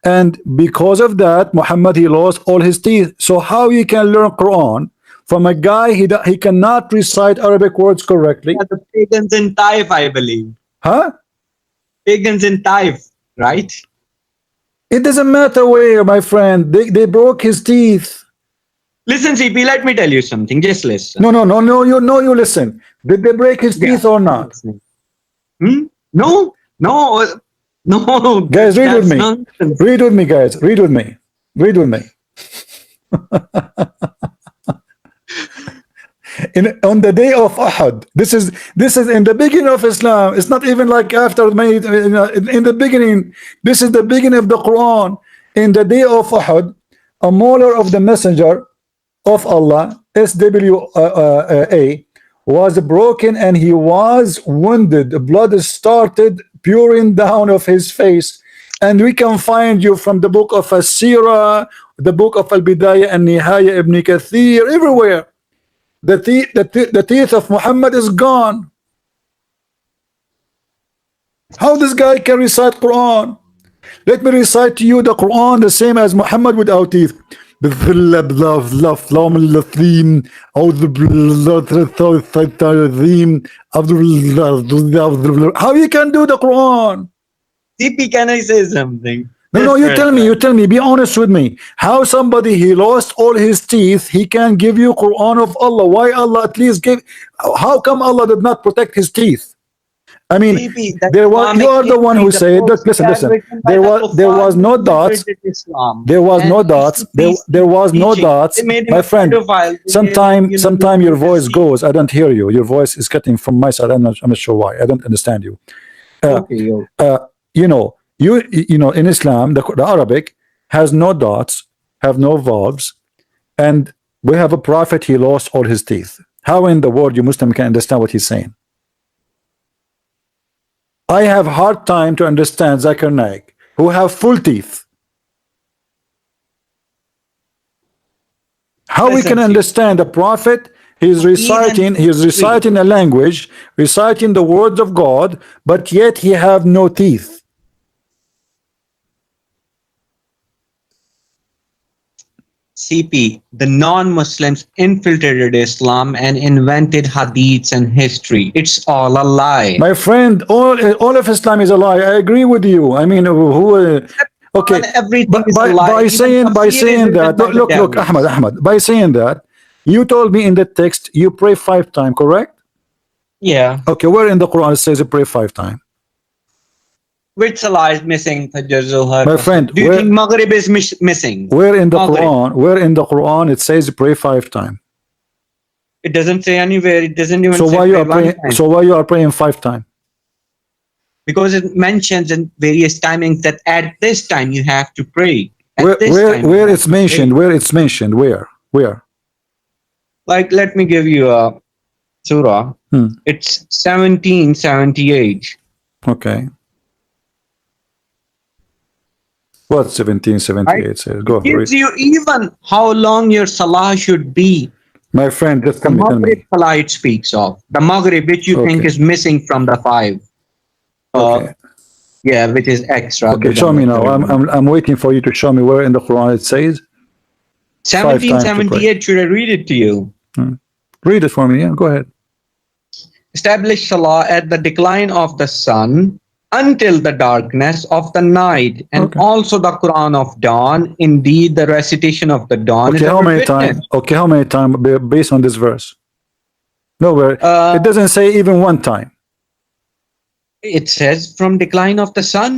A: and because of that Muhammad he lost all his teeth. So how you can learn Quran from a guy he cannot recite Arabic words correctly?
B: The pagans in Taif, I believe.
A: Huh?
B: Pagans in Taif, right?
A: It doesn't matter where, my friend. They broke his teeth.
B: Listen, CP, let me tell you something. Just listen.
A: No, you listen. Did they break his teeth or not?
B: No.
A: Guys, read with me. Nonsense. Read with me, guys. Read with me. On the day of Uhud, this is in the beginning of Islam. It's not even like after many. In the beginning, this is the beginning of the Quran. In the day of Uhud, a molar of the messenger of Allah, SWA, was broken and he was wounded. Blood started pouring down of his face, and we can find you from the book of As-Sirah, the book of Al-Bidayah and Nihaya, Ibn Kathir, everywhere. The teeth of Muhammad is gone. How this guy can recite Quran? Let me recite to you the Quran the same as Muhammad without teeth. How you can do the Quran?
B: CP, can I say something?
A: No, you tell me, be honest with me. How somebody he lost all his teeth, he can give you Quran of Allah? Why Allah at least gave? How come Allah did not protect his teeth? I mean,
B: CP, the
A: there was, you
B: Islamic
A: are the one who
B: history, the
A: said that.
B: books, they
A: Listen,
B: are
A: listen.
B: written by the
A: There
B: kuffar
A: was
B: who
A: no dots.
B: infiltrated Islam.
A: There was
B: And
A: no
B: if
A: dots.
B: you see
A: There was no
B: teaching,
A: dots,
B: they made him
A: my
B: a
A: friend.
B: pedophile. They made him,
A: Sometime your
B: like a
A: voice
B: thief.
A: goes. I don't hear you. Your voice is cutting from my side. I'm not sure why. I don't understand you. Uh,
B: Okay, yo.
A: you know, you know, in Islam, the Arabic has no dots, have no vowels, and we have a prophet. He lost all his teeth. How in the world you Muslim can understand what he's saying? I have hard time to understand Zakir Naik, who have full teeth. How we can
B: Listen, CP.
A: understand the prophet?
B: Even
A: He is
B: history.
A: reciting a language, reciting the words of God, but yet he have no teeth.
B: CP, the non-Muslims infiltrated Islam and invented hadiths and history. It's all a lie.
A: My friend, all of Islam is a lie. I agree with you. I mean,
B: On
A: okay,
B: everything
A: but
B: is a lie. Even
A: by
B: kafir is
A: saying
B: written
A: that,
B: by the
A: look, Ahmad,
B: devils.
A: by saying that, you told me in the text you pray 5 times, correct?
B: Yeah.
A: Okay, where in the Quran it says you pray 5 times?
B: Which salah is missing? Fajr, Zohar,
A: My
B: Asr.
A: friend,
B: Do you think Maghrib is missing?
A: where in the
B: Maghrib.
A: Quran, it says you pray 5 times?
B: It doesn't say anywhere. It doesn't even
A: So
B: say
A: why you
B: pray
A: are
B: one
A: praying?
B: time.
A: So why you are praying 5 times?
B: Because it mentions in various timings that at this time you have to pray. At this time you
A: Where
B: have
A: it's
B: to pray.
A: mentioned? Where it's mentioned? Where?
B: Like, let me give you a surah.
A: Hmm.
B: It's 1778.
A: Okay. What
B: Right?
A: 1778 says?
B: It
A: Go read.
B: gives you even how long your salah should be.
A: My friend, just
B: The
A: tell
B: Maghrib
A: me.
B: salah it speaks of. The Maghrib, which you think
A: Okay.
B: is missing from the five.
A: Okay.
B: Yeah, which is extra
A: Okay.
B: other
A: Show
B: than
A: me
B: the
A: now.
B: third one.
A: I'm waiting for you to show me where in the Quran it says 5 times to pray.
B: 1778, should I read it to you?
A: Read it for me. Yeah, go ahead.
B: Establish salah at the decline of the sun until the darkness of the night, and
A: Okay.
B: also the Quran of dawn. Indeed, the recitation of the dawn
A: Okay.
B: is
A: How
B: our
A: many
B: witness.
A: times? Okay. How many times based on this verse? Nowhere.
B: Uh,
A: It doesn't say even 1 time.
B: it says from decline of the sun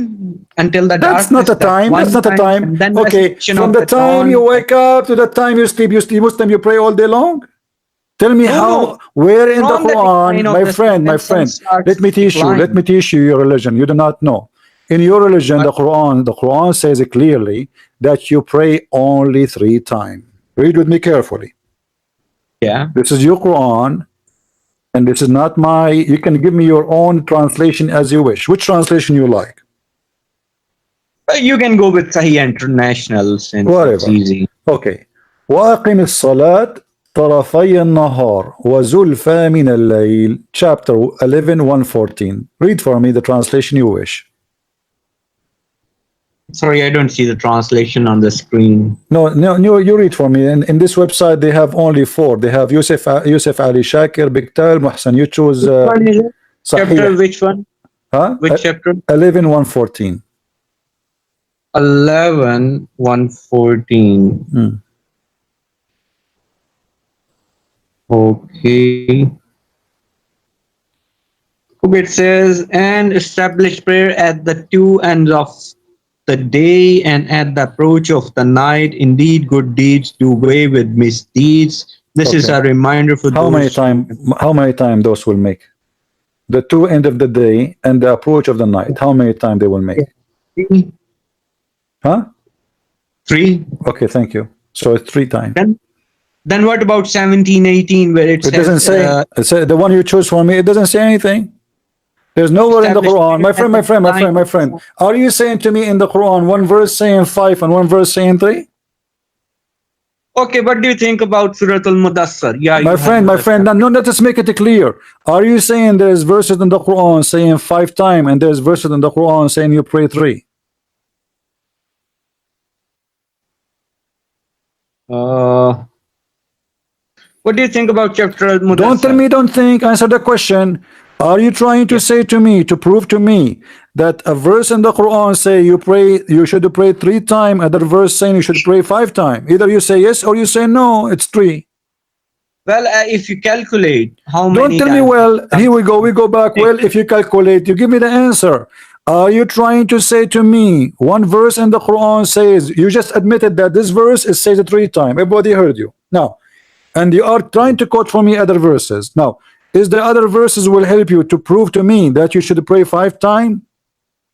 B: until the
A: That's not
B: darkness,
A: a
B: that's
A: time. That's
B: one
A: not a
B: time,
A: time.
B: and then
A: Okay.
B: recitation
A: From
B: of
A: the
B: the
A: time you
B: dawn.
A: wake up to the time you sleep, Muslim, you pray all day long? Tell me
B: No, no.
A: where in the
B: From the decline
A: Quran,
B: of the sun,
A: my
B: when sun
A: friend,
B: starts to
A: let
B: decline.
A: me teach you your religion. You do not know. In your religion, the Quran says clearly that you pray only 3 times. Read with me carefully.
B: Yeah.
A: This is your Quran, and this is not my. You can give me your own translation as you wish. Which translation you like?
B: You can go with Sahih International since it's
A: Whatever.
B: easy.
A: Okay. وأقم الصلاة طرفي النهار وزلفى من الليل. Chapter 11, 114. Read for me the translation you wish.
B: Sorry, I don't see the translation on the screen.
A: No, you read for me. In this website, they have only 4. They have Yusuf Ali Shakir, Biktal, Muhsan. You choose
B: Which one is it? Chapter,
A: Sahih.
B: which one?
A: Huh?
B: Which chapter?
A: 11, 114.
B: 11, 114. Okay. Okay, it says, and establish prayer at the two ends of the day and at the approach of the night. Indeed, good deeds do away with misdeeds. This is
A: Okay.
B: a reminder for
A: How many
B: those who...
A: time those will make? The two end of the day and the approach of the night. How many time they will make?
B: Three.
A: Huh?
B: 3.
A: Okay, thank you. So it's 3 times.
B: Then what about 17, 18, where it
A: It doesn't
B: says
A: say. It says the one you choose for me. It doesn't say anything. There's nowhere in the
B: establish
A: Quran,
B: prayer at the
A: my
B: time.
A: friend. Are you saying to me in the Quran one verse saying 5 and one verse saying 3?
B: Okay, what do you think about Surah Al-Mudassar? Yeah, you have
A: My friend.
B: Mudassar.
A: No, let us make it clear. Are you saying there's verses in the Quran saying 5 times and there's verses in the Quran saying you pray 3?
B: What do you think about chapter Al-Mudassar?
A: Don't tell me don't think. Answer the question. Are you trying to say to me, to prove to me that a verse in the Quran say you should pray 3 times, other verse saying you should pray 5 times? Either you say yes or you say no, it's 3.
B: Well, if you calculate how
A: Don't
B: many
A: tell me,
B: times
A: well, here we go. We go back.
B: six,
A: Well, if you calculate, you give me the answer. Are you trying to say to me one verse in the Quran says, you just admitted that this verse is says it 3 times. Everybody heard you. Now, and you are trying to quote for me other verses. Now, is the other verses will help you to prove to me that you should pray 5 times?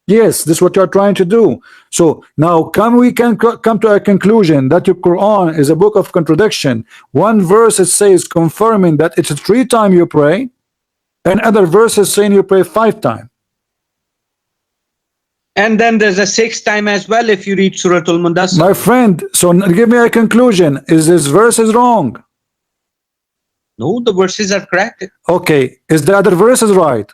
A: Yes, this is what you're trying to do. So now we can come to a conclusion that your Quran is a book of contradiction. One verse it says confirming that it's 3 times you pray, and other verses saying you pray 5 times.
B: and then there's a sixth time as well if you read Surah Al-Mudassir.
A: My friend, so give me a conclusion. Is this verse is wrong?
B: No, the verses are correct.
A: Okay, is the other verses right?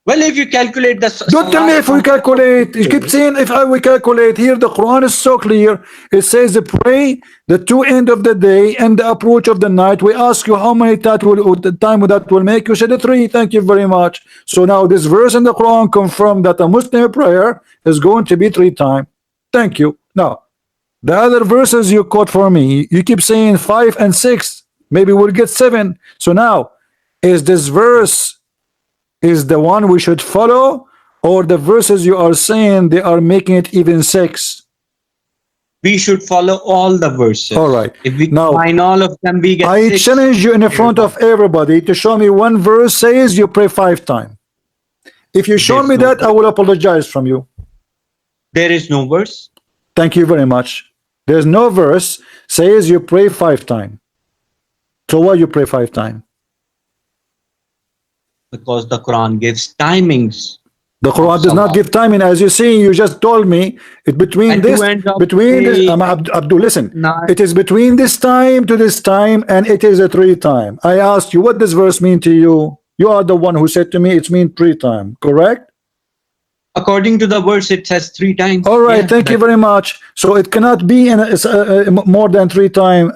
B: Well, if you calculate the
A: Don't tell me if we calculate. You keep saying if we calculate. Here the Quran is so clear. It says pray the 2 end of the day and the approach of the night. We ask you how many time that will make. You said 3. Thank you very much. So now this verse in the Quran confirm that a Muslim prayer is going to be 3 times. Thank you. Now the other verses you quote for me, you keep saying 5 and 6. Maybe we'll get 7. So now is this verse is the one we should follow, or the verses you are saying they are making it even 6?
B: We should follow all the verses.
A: All right.
B: If we
A: Now,
B: combine all of them, we get
A: I
B: 6.
A: challenge you in front of everybody to show me one verse says you pray 5 times. If you show
B: There's
A: me
B: no
A: that, I will apologize from you.
B: There is no verse.
A: Thank you very much. There's no verse says you pray 5 times. So why you pray 5 times?
B: Because the Quran gives timings.
A: The Quran does not give timing, as you see. You just told me it between
B: At
A: this,
B: two ends of
A: between this.
B: the
A: Abdul, listen.
B: night.
A: It is between this time to this time, and it is a 3 time. I asked you what does verse mean to you. You are the one who said to me it's mean 3 times. Correct?
B: According to the verse, it says 3 times.
A: All right.
B: Yeah,
A: Thank you very much. So it cannot be more than 3 times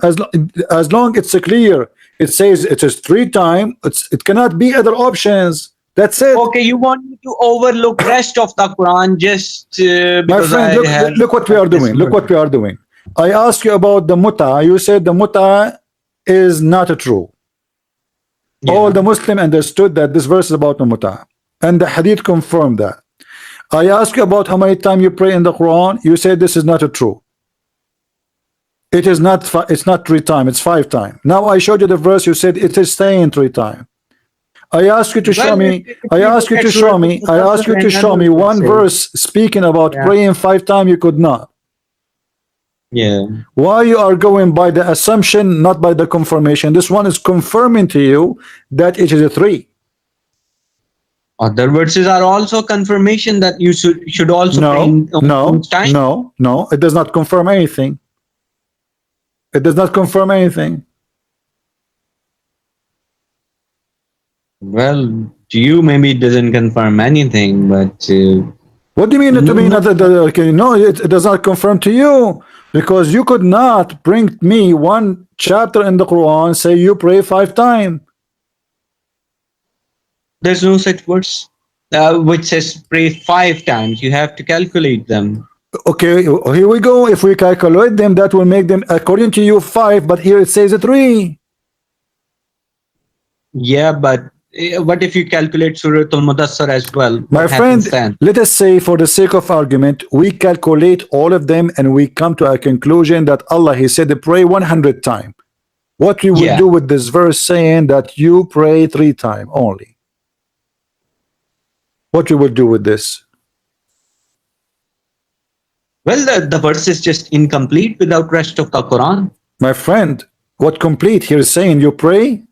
A: as long it's clear. It says it is 3 times. It cannot be other options. That's it.
B: Okay, you want me to overlook rest of the Quran just
A: My
B: because
A: friend, look what we are doing. Look what we are doing. I asked you about the Mutah. You said the Mutah is not true.
B: Yeah.
A: All the Muslim understood that this verse is about the Mutah, and the Hadith confirmed that. I asked you about how many times you pray in the Quran. You said this is not true. It is not. It's not 3 times. It's 5 times. Now I showed you the verse. You said it is saying 3 times. I asked you to show me. I asked you to show me. I asked you to show me one verse speaking about praying 5 times. You could not.
B: Yeah.
A: Why you are going by the assumption, not by the confirmation? This one is confirming to you that it is a 3.
B: Other verses are also confirmation that you should also pray in time.
A: No. It does not confirm anything. It does not confirm anything.
B: Well, to you maybe it doesn't confirm anything, but
A: What do you mean to me? Okay, no, it does not confirm to you, because you could not bring me one chapter in the Quran say you pray 5 times.
B: there's no such verse which says pray 5 times. You have to calculate them.
A: Okay, here we go. If we calculate them, that will make them according to you 5, but here it says a 3.
B: Yeah, but what if you calculate Surah Al-Mudassir as well?
A: My friend, let us say for the sake of argument, we calculate all of them and we come to a conclusion that Allah, He said pray 100 times. What we will do with this verse saying that you pray 3 times only? What we will do with this?
B: Well, the verse is just incomplete without rest of the Quran.
A: My friend, what complete here is saying you pray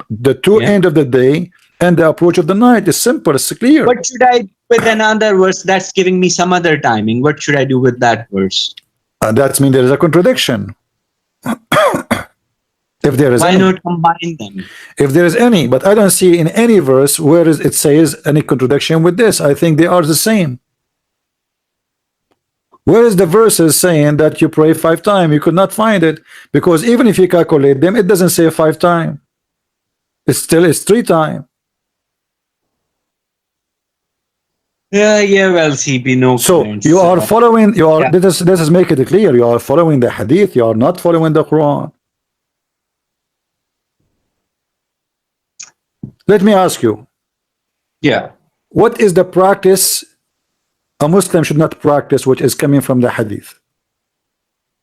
A: the 2 end of the day and the approach of the night. Is simple, it's clear.
B: What should I do with another verse that's giving me some other timing? What should I do with that verse?
A: That means there is a contradiction. If there is
B: Why
A: any.
B: not combine them?
A: If there is any, but I don't see in any verse where it says any contradiction with this. I think they are the same. Where is the verses saying that you pray 5 times? You could not find it, because even if you calculate them, it doesn't say 5 times. It's 3 times.
B: Yeah, well, CB, no.
A: So
B: comments.
A: you are following. This is make it clear. You are following the Hadith. You are not following the Quran. Let me ask you,
B: Yeah.
A: what is the practice a Muslim should not practice which is coming from the Hadith?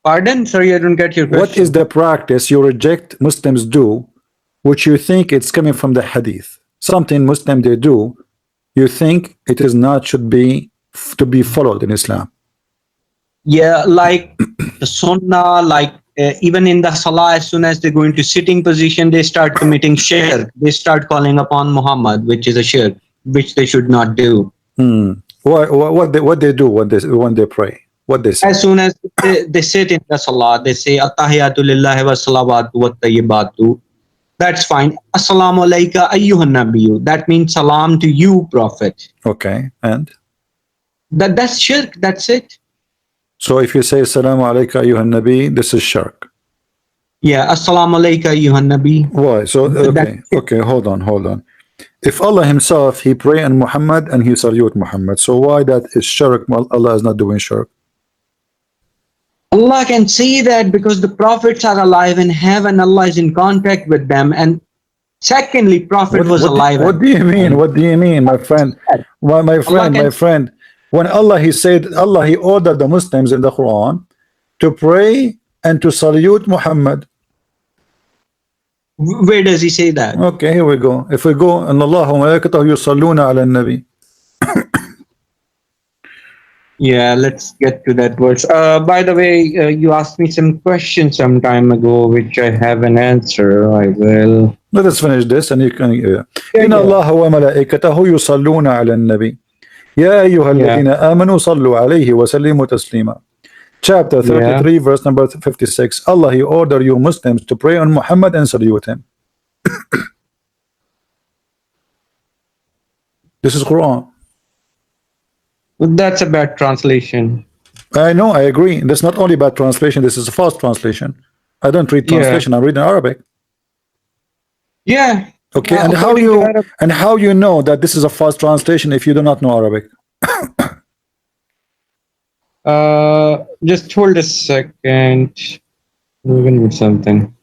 B: Pardon? Sorry, I don't get your question.
A: What is the practice you reject Muslims do which you think it's coming from the Hadith? Something Muslim they do, you think it is not should be to be followed in Islam.
B: Yeah, like the sunnah, like even in the salah, as soon as they go into sitting position, they start committing shirk. They start calling upon Muhammad, which is a shirk, which they should not do.
A: What they do when they pray? What they say?
B: As soon as they sit in the salah, they say Attahiyatu lillahi wa salawatu wa tayyibatu. That's fine. Assalamu alayka ayyuhan nabiyyu. That means salam to you, Prophet.
A: Okay, and
B: That's shirk. That's it.
A: so if you say Assalamu alayka ayyuhan nabi, this is shirk.
B: Yeah, Assalamu alayka ayyuhan nabi.
A: Why? So okay, hold on. If Allah himself he pray on Muhammad and he salute Muhammad, so why that is shirk? Well, Allah is not doing shirk.
B: Allah can see that because the prophets are alive in heaven. Allah is in contact with them. And secondly, Prophet was alive.
A: What do you mean? What do you mean, my friend? Well, my friend. When Allah he said, Allah he ordered the Muslims in the Quran to pray and to salute Muhammad.
B: Where does he say that?
A: Okay, here we go. If we go, and Allah wa malaikatahu yusalluna ala nabi.
B: Yeah, let's get to that verse. By the way, you asked me some questions some time ago, which I have an answer. I will.
A: Let us finish this, and you can. إن الله وملائكته يصلون على النبي يا أيها الذين آمنوا صلوا عليه وسلموا تسليما. Chapter 33, verse number 56. Allah he ordered you Muslims to pray on Muhammad and salute him. This is Quran.
B: That's a bad translation.
A: I know, I agree. That's not only bad translation, this is a false translation. I don't read translation, I read in Arabic.
B: Yeah.
A: Okay, and how you know that this is a false translation if you do not know Arabic?
B: Just hold a second. I'm gonna do something.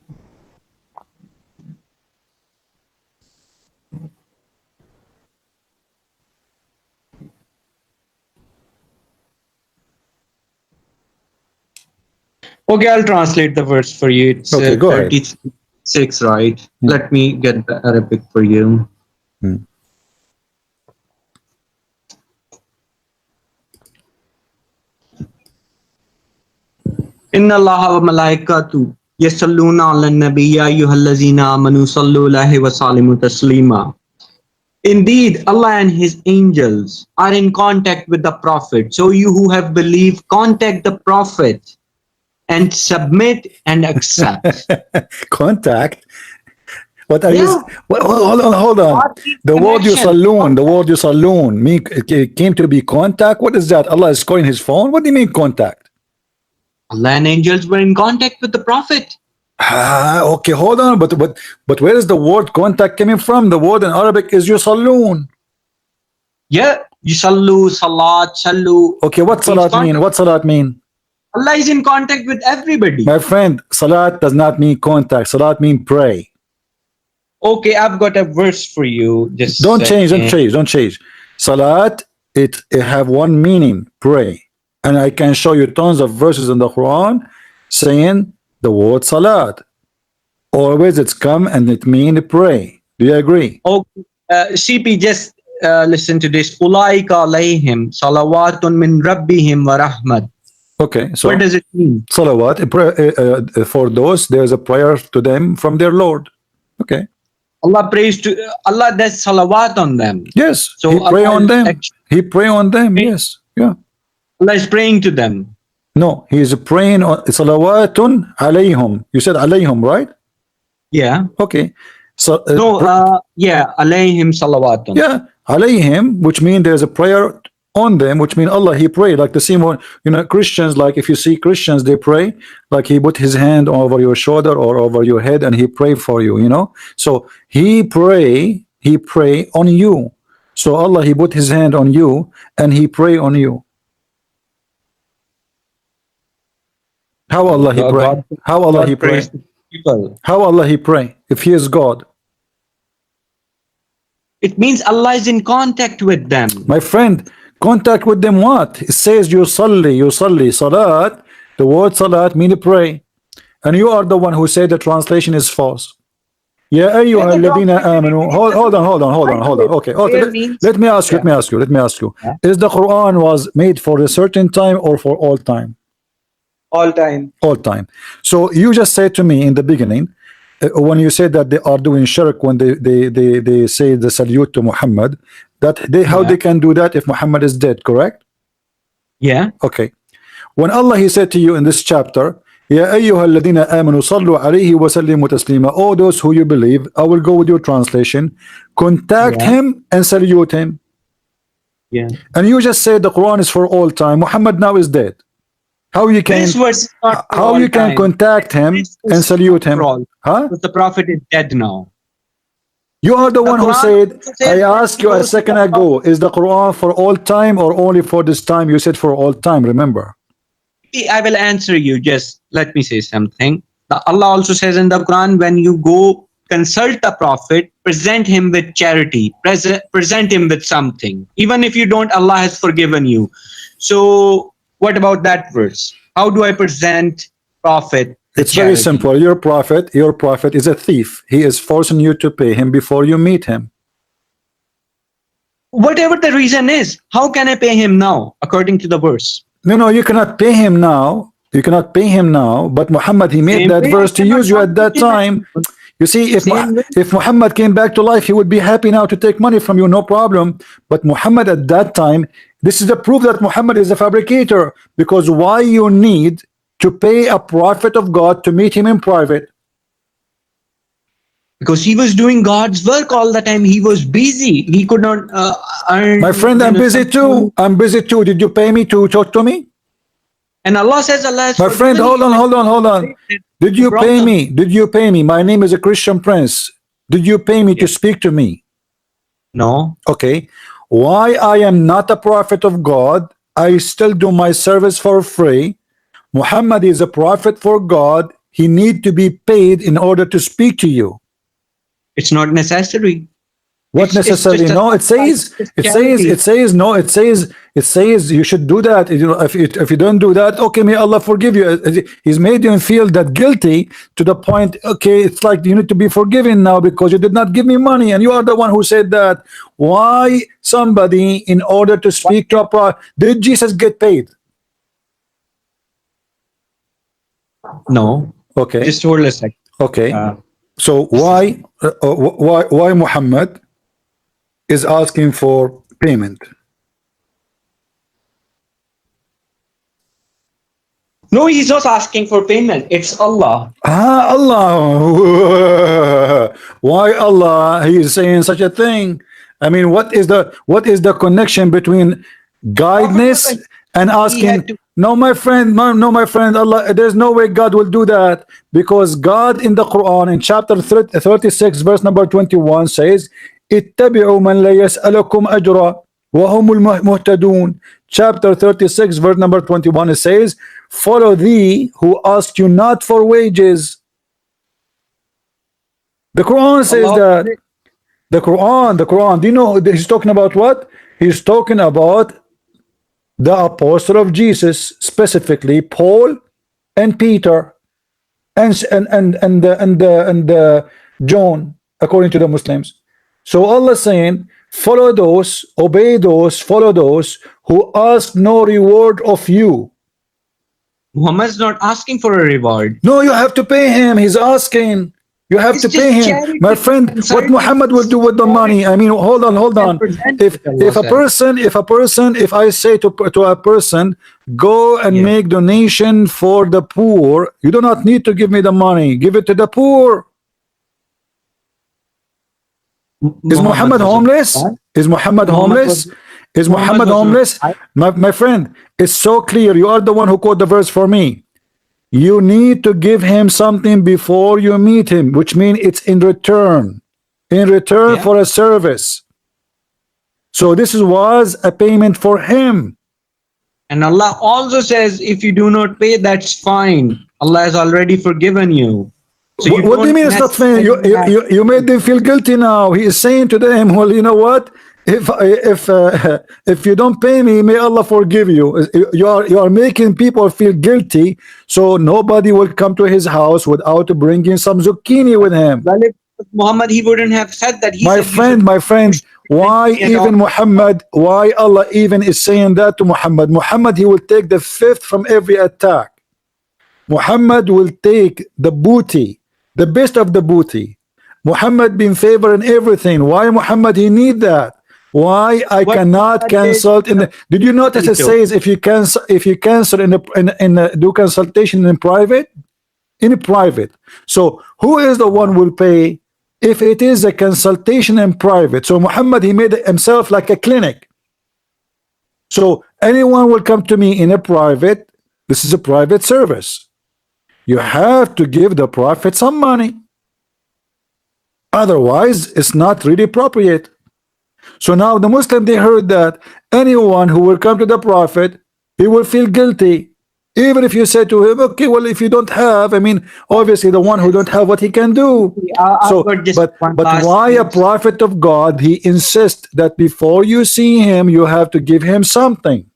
B: Okay, I'll translate the verse for you. It's
A: okay, go ahead.
B: 36, right? Let me get the Arabic for you. Inna Allaha wa malaikatu yasalluna ala nabi ya ayyuhallazina amanu sallu alayhi wa sallimu taslima. Indeed, Allah and His angels are in contact with the Prophet. So you who have believed, contact the Prophet and submit and accept.
A: Contact? What are you? Hold on. The word yusallun mean it came to be contact. What is that? Allah is calling His phone. What do you mean contact?
B: Allah and angels were in contact with the Prophet.
A: Okay, hold on. But where is the word contact coming from? The word in Arabic is yusallun.
B: Yeah, yusallu, salat, sallu.
A: Okay, what salat mean? What salat mean?
B: Allah is in contact with everybody.
A: My friend, salat does not mean contact. Salat mean pray.
B: Okay, I've got a verse for you. Just
A: don't change. Salat, it have one meaning, pray. And I can show you tons of verses in the Quran saying the word salat. Always it's come and it mean pray. Do you agree?
B: Okay, CP, just listen to this. Ulaika alayhim salawatun min rabbihim wa rahmat.
A: Okay, so
B: what does it mean?
A: Salawat, for those, there's a prayer to them from their Lord. Okay.
B: Allah prays to Allah, does salawat on them.
A: Yes.
B: So
A: He pray on them. He pray on them. Yes. Yeah.
B: Allah is praying to them.
A: No, he is praying on salawatun alayhum. You said alayhum, right?
B: Yeah.
A: Okay. So
B: yeah, alayhim salawatun.
A: Yeah, alayhim, which means there's a prayer on them, which means Allah he pray, like the same one, Christians, like if you see Christians, they pray like he put his hand over your shoulder or over your head and he pray for you, so he pray on you. So Allah he put his hand on you and he pray on you. How Allah he pray? How Allah he pray? How Allah he pray if he is God?
B: It means Allah is in contact with them.
A: My friend, contact with them what? It says you salli, salat. The word salat means pray. And you are the one who said the translation is false. Ya ayyuha alladhina amanu. Hold on. Okay. Let me ask you. Is the Quran was made for a certain time or for all time?
C: All time.
A: All time. So you just said to me in the beginning, when you said that they are doing shirk when they say the salute to Muhammad, that how they can do that if Muhammad is dead, correct?
B: Yeah.
A: Okay. When Allah he said to you in this chapter, Ya ayyuha alladhina amanu sallu alayhi wa sallimu taslima, all those who you believe, I will go with your translation, contact him and salute him.
B: Yeah.
A: And you just said the Quran is for all time. Muhammad now is dead. How you can contact him and salute him? Huh?
B: The Prophet is dead now.
A: You are the one who said, I asked you a second ago, is the Quran for all time or only for this time? You said for all time, remember?
B: I will answer you. Just let me say something. Allah also says in the Quran, when you go consult the Prophet, present him with charity, present him with something. Even if you don't, Allah has forgiven you. So what about that verse? How do I present Prophet?
A: It's very simple. Your prophet is a thief. He is forcing you to pay him before you meet him.
B: Whatever the reason is, how can I pay him now according to the verse?
A: No, you cannot pay him now. You cannot pay him now. But Muhammad, he made that verse to use you at that time. You see, if Muhammad came back to life, he would be happy now to take money from you, no problem. But Muhammad at that time, this is the proof that Muhammad is a fabricator. Because why you need to pay a prophet of God to meet him in private?
B: Because he was doing God's work all the time. He was busy. He could not earn.
A: My friend, I'm busy too. I'm busy too. Did you pay me to talk to me?
B: And Allah says, Allah has
A: my friend, hold on. Did you pay me? Did you pay me? My name is a Christian Prince. Did you pay me to speak to me?
B: No.
A: Okay. Why I am not a prophet of God? I still do my service for free. Muhammad is a prophet for God. He need to be paid in order to speak to you.
B: It's not necessary.
A: What necessarily? No, it says you should do that. You know, if you don't do that, okay, may Allah forgive you. He's made you feel that guilty to the point. Okay, it's like you need to be forgiven now because you did not give me money, and you are the one who said that. Why somebody, in order to speak to a prophet, did Jesus get paid?
B: No.
A: Okay.
B: Just hold a second.
A: Okay. So why Muhammad is asking for payment?
B: No, he's not asking for payment. It's Allah.
A: Allah. Why Allah? He is saying such a thing. I mean, what is the connection between guidance and asking? No, my friend, Allah, there's no way God will do that, because God in the Quran in chapter 36 verse number 21 says, ittabi'u man la yas'alukum ajra wa humul muhtadun. Chapter 36 verse number 21, it says, follow thee who ask you not for wages. The Quran says that. The Quran, do you know he's talking about what? He's talking about the apostle of Jesus, specifically Paul and Peter and John, according to the Muslims. So Allah saying, follow those, obey those, follow those who ask no reward of you.
B: Muhammad's not asking for a reward.
A: No, you have to pay him. He's asking. You have to pay him, my friend. What Muhammad will do with the money? I mean, hold on. If I say to a person, go and make donation for the poor, you do not need to give me the money. Give it to the poor. Is Muhammad homeless? Is Muhammad homeless? Is Muhammad homeless? My friend, it's so clear. You are the one who quote the verse for me. You need to give him something before you meet him, which means it's in return for a service. So this was a payment for him.
B: And Allah also says, if you do not pay, that's fine. Allah has already forgiven you. So you
A: What do you
B: don't
A: mean it's not fair?
B: necessarily have
A: You made them feel guilty now. He is saying to them, well, you know what? If you don't pay me, may Allah forgive you. You are making people feel guilty, so nobody will come to his house without bringing some zucchini with him.
B: well, if Muhammad, he wouldn't have said that. He
A: My
B: said you should
A: friend, why
B: at all.
A: even Muhammad? Why Allah even is saying that to Muhammad? Muhammad, he will take the fifth from every attack. Muhammad will take the booty, the best of the booty. Muhammad been favored in everything. Why Muhammad he need that? Why I
B: What
A: cannot
B: Muhammad
A: cancel in the, did you notice it says if you cancel do consultation in private? In private. So who is the one will pay if it is a consultation in private? So Muhammad he made himself like a clinic. So anyone will come to me in a private. This is a private service. You have to give the prophet some money. Otherwise, it's not really appropriate. So now the Muslim, they heard that anyone who will come to the prophet, he will feel guilty. Even if you say to him, okay, well, if you don't have, I mean, obviously the one who don't have what he can do. So, but why a prophet of God, he insists that before you see him, you have to give him something.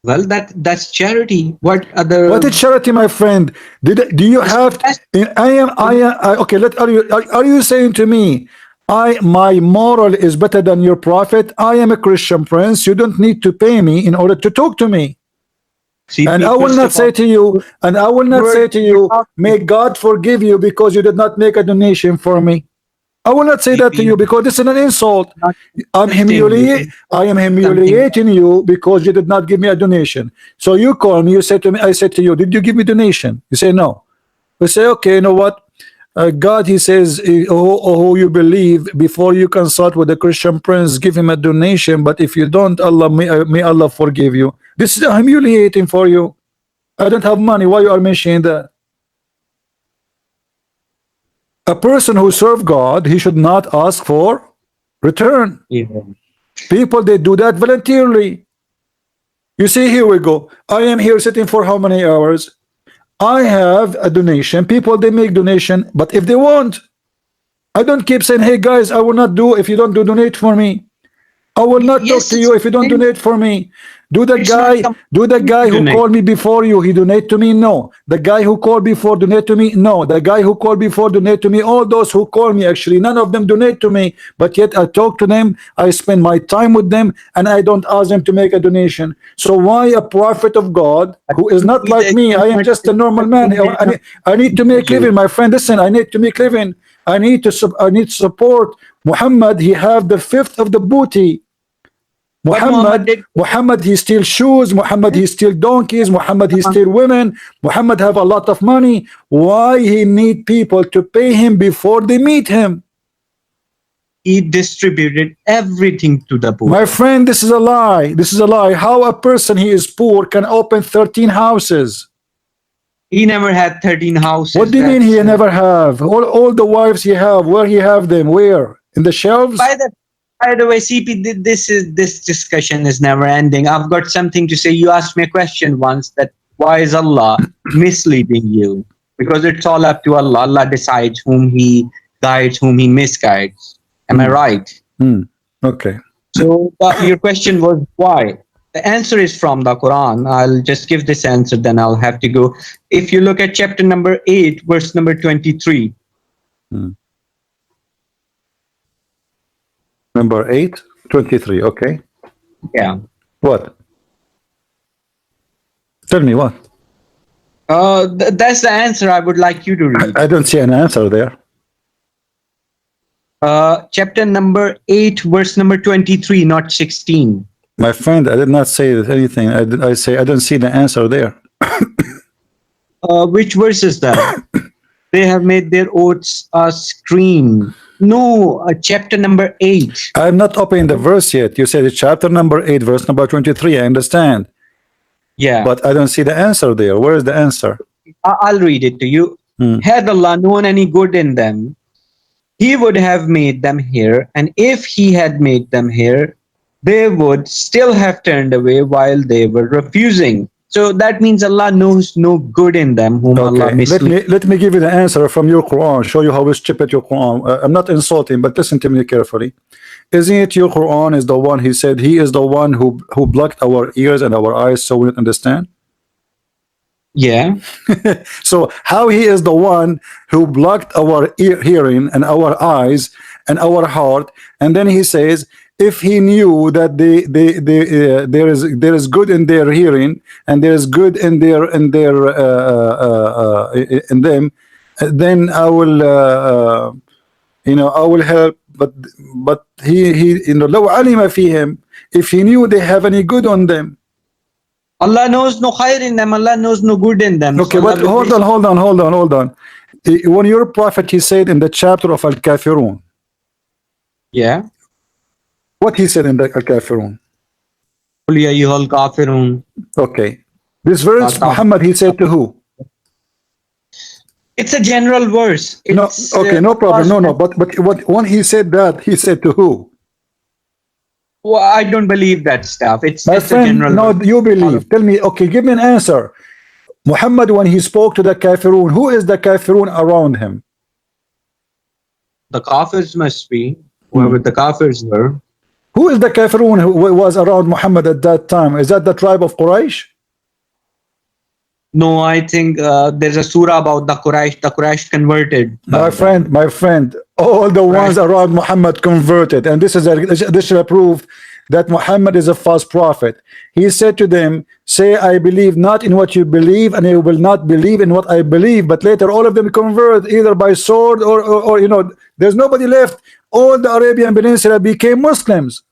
B: Well, that's charity. What
A: What is charity, my friend? Do you have? Okay. Are you saying to me, my moral is better than your prophet? I am a Christian prince. You don't need to pay me in order to talk to me.
B: See,
A: and I will not say to you, may God forgive you because you did not make a donation for me. I will not say that to you because this is an insult. I am humiliating you because you did not give me a donation. So you call me, you say to me, I said to you, did you give me donation? You say no. We say, okay, you know what? God, he says, oh, you believe, before you consult with the Christian prince, give him a donation. But if you don't, Allah may Allah forgive you. This is humiliating for you. I don't have money. Why you are mentioning that? A person who serves God, he should not ask for return.
B: Yeah.
A: People, they do that voluntarily. You see, here we go. I am here sitting for how many hours? I have a donation. People, they make donation, but if they want, I don't keep saying, hey guys, I will not do if you don't donate for me. I will not talk to you if you don't donate for me. Do the guy who called me before you, he donate to me? No. The guy who called before donate to me? No. The guy who called before donate to me? All those who call me, actually, none of them donate to me, but yet I talk to them, I spend my time with them, and I don't ask them to make a donation. So why a prophet of God who is not like me? I am just a normal man. I need to make living, my friend. Listen, I need to make living. I need to support Muhammad. He have the fifth of the booty. Muhammad he steal shoes. Muhammad he steal donkeys. Muhammad he steal women. Muhammad have a lot of money. Why he need people to pay him before they meet him?
B: He distributed everything to the poor.
A: My friend, this is a lie. This is a lie. How a person he is poor can open 13 houses?
B: He never had 13 houses.
A: What do you mean he never have? All the wives he have, where he have them? Where? In the shelves?
B: By the way, CP, this discussion is never ending. I've got something to say. You asked me a question once that why is Allah misleading you? Because it's all up to Allah. Allah decides whom he guides, whom he misguides. Am I right?
A: Okay.
B: So your question was why? The answer is from the Quran. I'll just give this answer, then I'll have to go. If you look at chapter number 8, verse number 23.
A: Number 8, 23, okay.
B: Yeah.
A: What? Tell me what?
B: That's the answer I would like you to read.
A: I don't see an answer there.
B: Chapter number 8, verse number 23, not 16.
A: My friend, I did not say anything. I say I don't see the answer there.
B: Which verse is that? They have made their oaths a scream. No, chapter number 8.
A: I'm not opening the verse yet. You said chapter number 8, verse number 23. I understand.
B: Yeah.
A: But I don't see the answer there. Where is the answer?
B: I'll read it to you. Had Allah known any good in them, He would have made them here. And if He had made them here, they would still have turned away while they were refusing. So that means Allah knows no good in them whom Allah
A: Okay,
B: misleads.
A: let me give you the answer from your Quran. Show you how stupid your Quran. I'm not insulting, but listen to me carefully. Isn't it your Quran is the one? He said he is the one who blocked our ears and our eyes so we don't understand.
B: Yeah.
A: So how he is the one who blocked our hearing and our eyes and our heart, and then he says if he knew that there is good in their hearing and there is good in them, then I will I will help. But he لو علم فيهم, if he knew they have any good on them.
B: Allah knows no khair in them. Allah knows no good in them.
A: Okay,
B: So
A: but hold on. When your prophet, he said in the chapter of Al-Kafirun,
B: Yeah.
A: what he said in the Al-Kafirun?
B: Qul ya ayyuhal kafirun.
A: Okay, this verse
B: Atam.
A: Muhammad he said to who?
B: It's a general verse.
A: No,
B: It's,
A: okay, no problem. No, but when he said that, he said to who?
B: Well, I don't believe that stuff. It's
A: My
B: just a
A: friend,
B: general
A: no,
B: verse.
A: you believe. Tell me, okay, give me an answer. Muhammad, when he spoke to the Kafirun, who is the Kafirun around him?
B: The kafirs must be whoever the kafirs were.
A: Who is the Kafirun who was around Muhammad at that time? Is that the tribe of Quraysh?
B: No, I think there's a surah about the Quraysh. The Quraysh converted.
A: My friend, all the ones around Muhammad converted, and this is additional proof that Muhammad is a false prophet. He said to them, say I believe not in what you believe, and you will not believe in what I believe. But later all of them convert either by sword or there's nobody left. All the Arabian Peninsula became Muslims.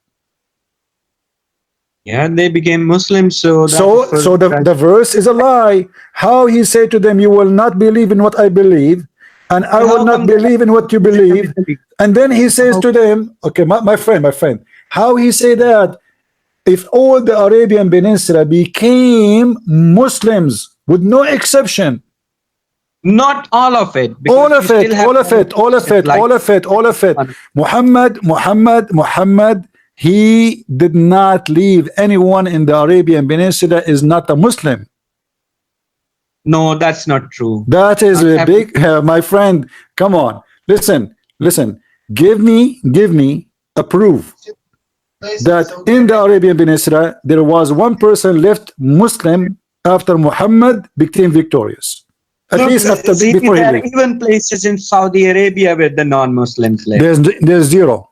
B: Yeah, they became Muslims. So
A: the verse is a lie. How he said to them, you will not believe in what I believe, and I will not believe in what you believe. And then he says to them, okay, my friend, how he say that if all the Arabian Peninsula became Muslims with no exception?
B: Not all of it.
A: All of it. Muhammad, he did not leave anyone in the Arabian Peninsula is not a Muslim.
B: No, that's not true.
A: That is a big, my friend. Come on, listen. Give me a proof that in the Arabian Peninsula there was one person left Muslim after Muhammad became victorious. At least after before he
B: there are
A: left.
B: even places in Saudi Arabia where the non-Muslims live.
A: There's zero.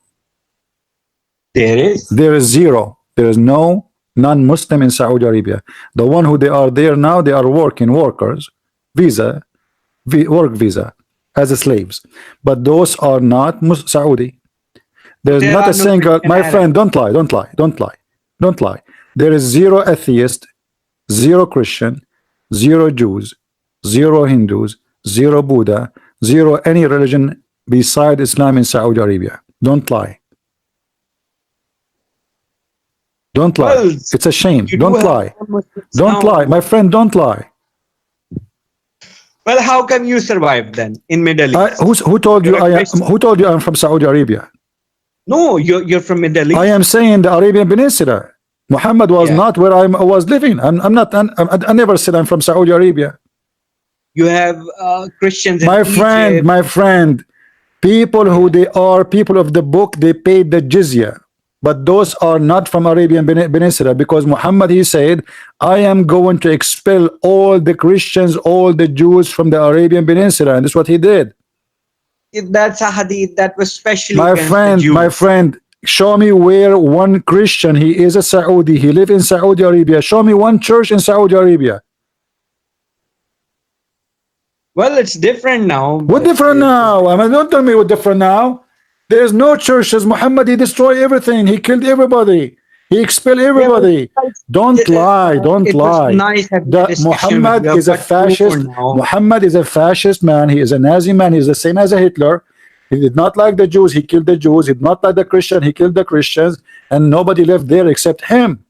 B: There is.
A: There is zero. There is no non-Muslim in Saudi Arabia. The one who they are there now, they are workers, work visa as slaves. But those are not Saudi. There's
B: There
A: not
B: are
A: a single.
B: no
A: My friend, don't lie. There is zero atheist, zero Christian, zero Jews, zero Hindus, zero Buddha, zero any religion beside Islam in Saudi Arabia. Don't lie. Don't lie.
B: Well,
A: it's a shame. Don't lie.
B: Don't
A: lie. My friend, don't lie.
B: Well, how can you survive then in Middle East?
A: Who told you who told you I'm from Saudi Arabia?
B: No, you're from Middle East.
A: I am saying the Arabian Peninsula. Muhammad was not where I was living. I never said I'm from Saudi Arabia.
B: You have Christians in
A: My
B: Egypt.
A: friend, people who they are people of the book, they paid the jizya. But those are not from Arabian Peninsula, because Muhammad, he said, I am going to expel all the Christians, all the Jews from the Arabian Peninsula, and that's what he did.
B: That's a hadith that was specially
A: My friend, show me where one Christian, he is a Saudi, he live in Saudi Arabia. Show me one church in Saudi Arabia.
B: Well, it's different now.
A: What different now? I mean, don't tell me what different now. There's no churches. Muhammad, he destroyed everything. He killed everybody. He expelled everybody. Don't lie.
B: Nice
A: Muhammad is a fascist. Muhammad is a fascist man. He is a Nazi man. He's the same as a Hitler. He did not like the Jews. He killed the Jews. He did not like the Christian. He killed the Christians. And nobody left there except him.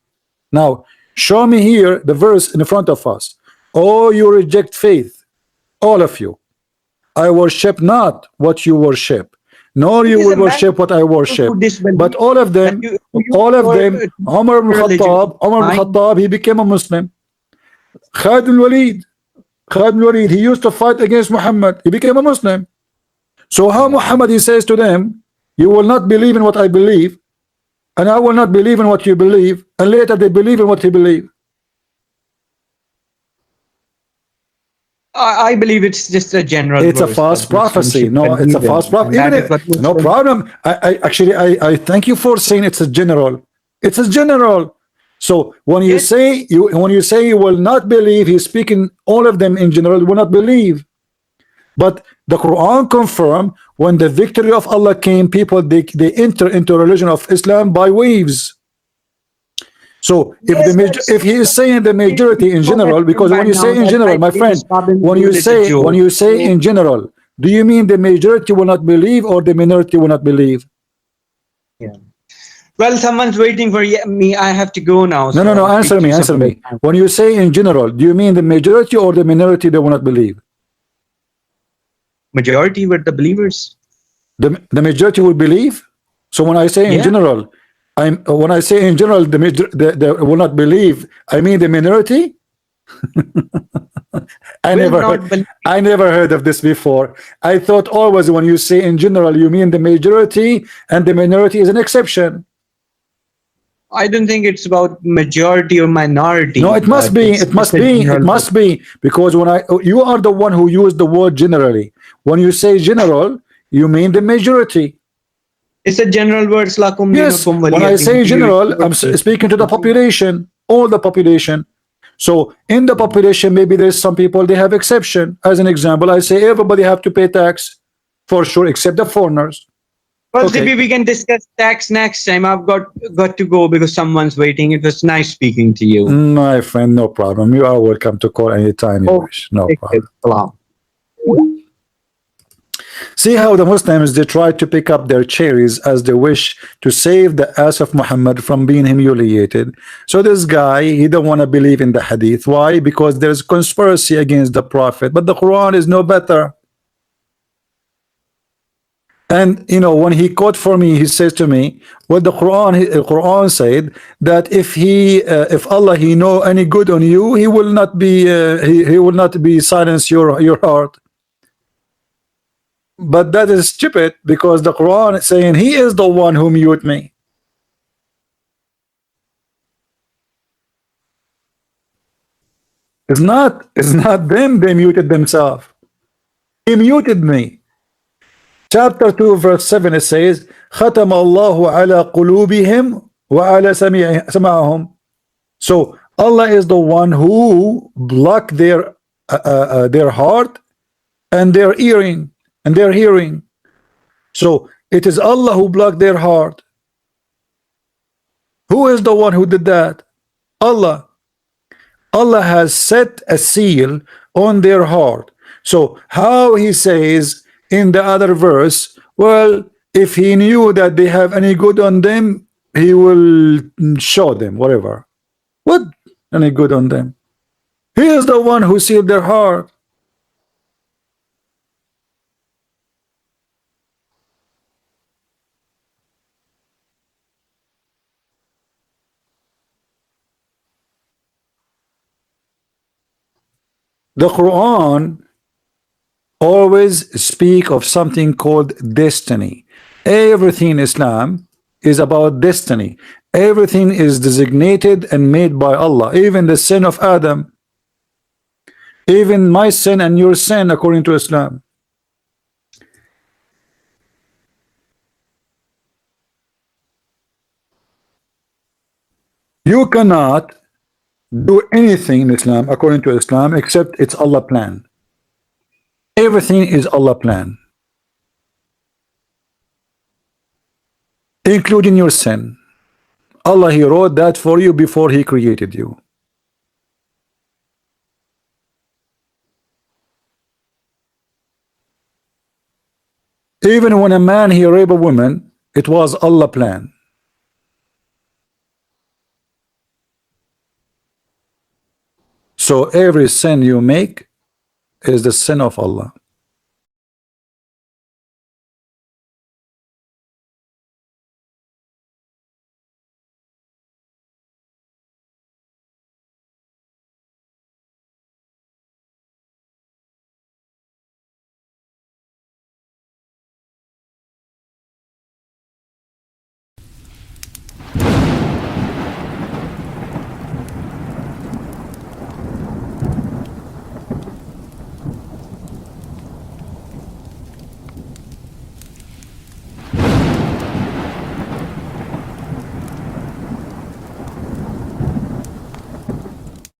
A: Now, show me here the verse in front of us. Oh, you reject faith. All of you. I worship not what you worship, nor you will worship what I worship. But all of them, Umar ibn Khattab, he became a Muslim. Khalid al-Walid. Khalid al-Walid, he used to fight against Muhammad. He became a Muslim. So how Muhammad, he says to them, you will not believe in what I believe, and I will not believe in what you believe, and later they believe in what he believed.
B: I believe it's just a general
A: It's a
B: verse
A: false
B: that Muslims
A: prophecy.
B: should
A: No, it's a
B: believe
A: false
B: in, and
A: prophecy. Even
B: that is what
A: no
B: Muslims.
A: problem. I thank you for saying it's a general. It's a general. So when you
B: Yes,
A: say you will not believe, he's speaking all of them in general. You will not believe. But the Quran confirm when the victory of Allah came, people they enter into religion of Islam by waves. So
B: yes, that's
A: if he is saying the majority in general, because
B: by
A: when you
B: now
A: say in
B: that I
A: general, my
B: believe
A: friend,
B: Islam in
A: when
B: rule is a
A: when
B: joke.
A: you say
B: So
A: in general, do you mean the majority will not believe or the minority will not believe?
B: yeah. Well, someone's waiting for me. I have to go now,
A: No, no,
B: so
A: no.
B: I'll speak
A: Answer
B: to
A: me,
B: you some
A: answer
B: other
A: me.
B: time.
A: When you say in general, do you mean the majority or the minority that will not believe?
B: Majority were the believers.
A: The majority will believe. So when I say in
B: Yeah,
A: general, when I say in general the will not believe, I mean the minority. I
B: will
A: never heard
B: not believe.
A: I never heard of this before. I thought always when you say in general you mean the majority and the minority is an exception.
B: I don't think it's about majority or
A: No,
B: minority,
A: it must
B: but
A: be,
B: it's
A: it
B: just
A: must
B: a
A: be, it
B: general verse.
A: must be, because when you are the one who used the word generally. When you say general, you mean the majority.
B: It's a general verse. Lakum
A: Yes,
B: dinukum
A: when I
B: waliyadin.
A: say
B: To you, it's
A: general,
B: your
A: I'm
B: faith.
A: speaking to the population, all the population. So in the population, maybe there's some people they have exception. As an example, I say everybody have to pay tax for sure, except the foreigners.
B: Well,
A: Okay,
B: Zippy, we can discuss tax next time. I've got to go because someone's waiting. It was nice speaking to you.
A: my friend, no problem. You are welcome to call anytime you
B: Oh,
A: wish. No
B: take care.
A: problem.
B: Salam.
A: See how the Muslims they try to pick up their cherries as they wish to save the ass of Muhammad from being humiliated. So this guy he don't want to believe in the Hadith. Why? Because there's conspiracy against the Prophet. But the Quran is no better. And you know when he quote for me, he says to me, "Well, the Quran said that if Allah he know any good on you, he will not be he will not be silence your heart." But that is stupid because the Quran is saying he is the one who mute me. It's not them, they muted themselves. He muted me. Chapter 2 verse 7 it says ختم الله على قلوبهم وعلى سمعهم. So Allah is the one who block their heart and their hearing. So it is Allah who blocked their heart. Who is the one who did that? Allah. Allah has set a seal on their heart. So how he says in the other verse, well, if he knew that they have any good on them, he will show them whatever. What any good on them? He is the one who sealed their heart. The Quran always speak of something called destiny. Everything in Islam is about destiny. Everything is designated and made by Allah. Even the sin of Adam, even my sin and your sin according to Islam. You cannot do anything in Islam according to Islam except it's Allah plan. Everything is Allah plan, including your sin. Allah he wrote that for you before he created you. Even when a man he rape a woman, it was Allah plan. So every sin you make is the sin of Allah.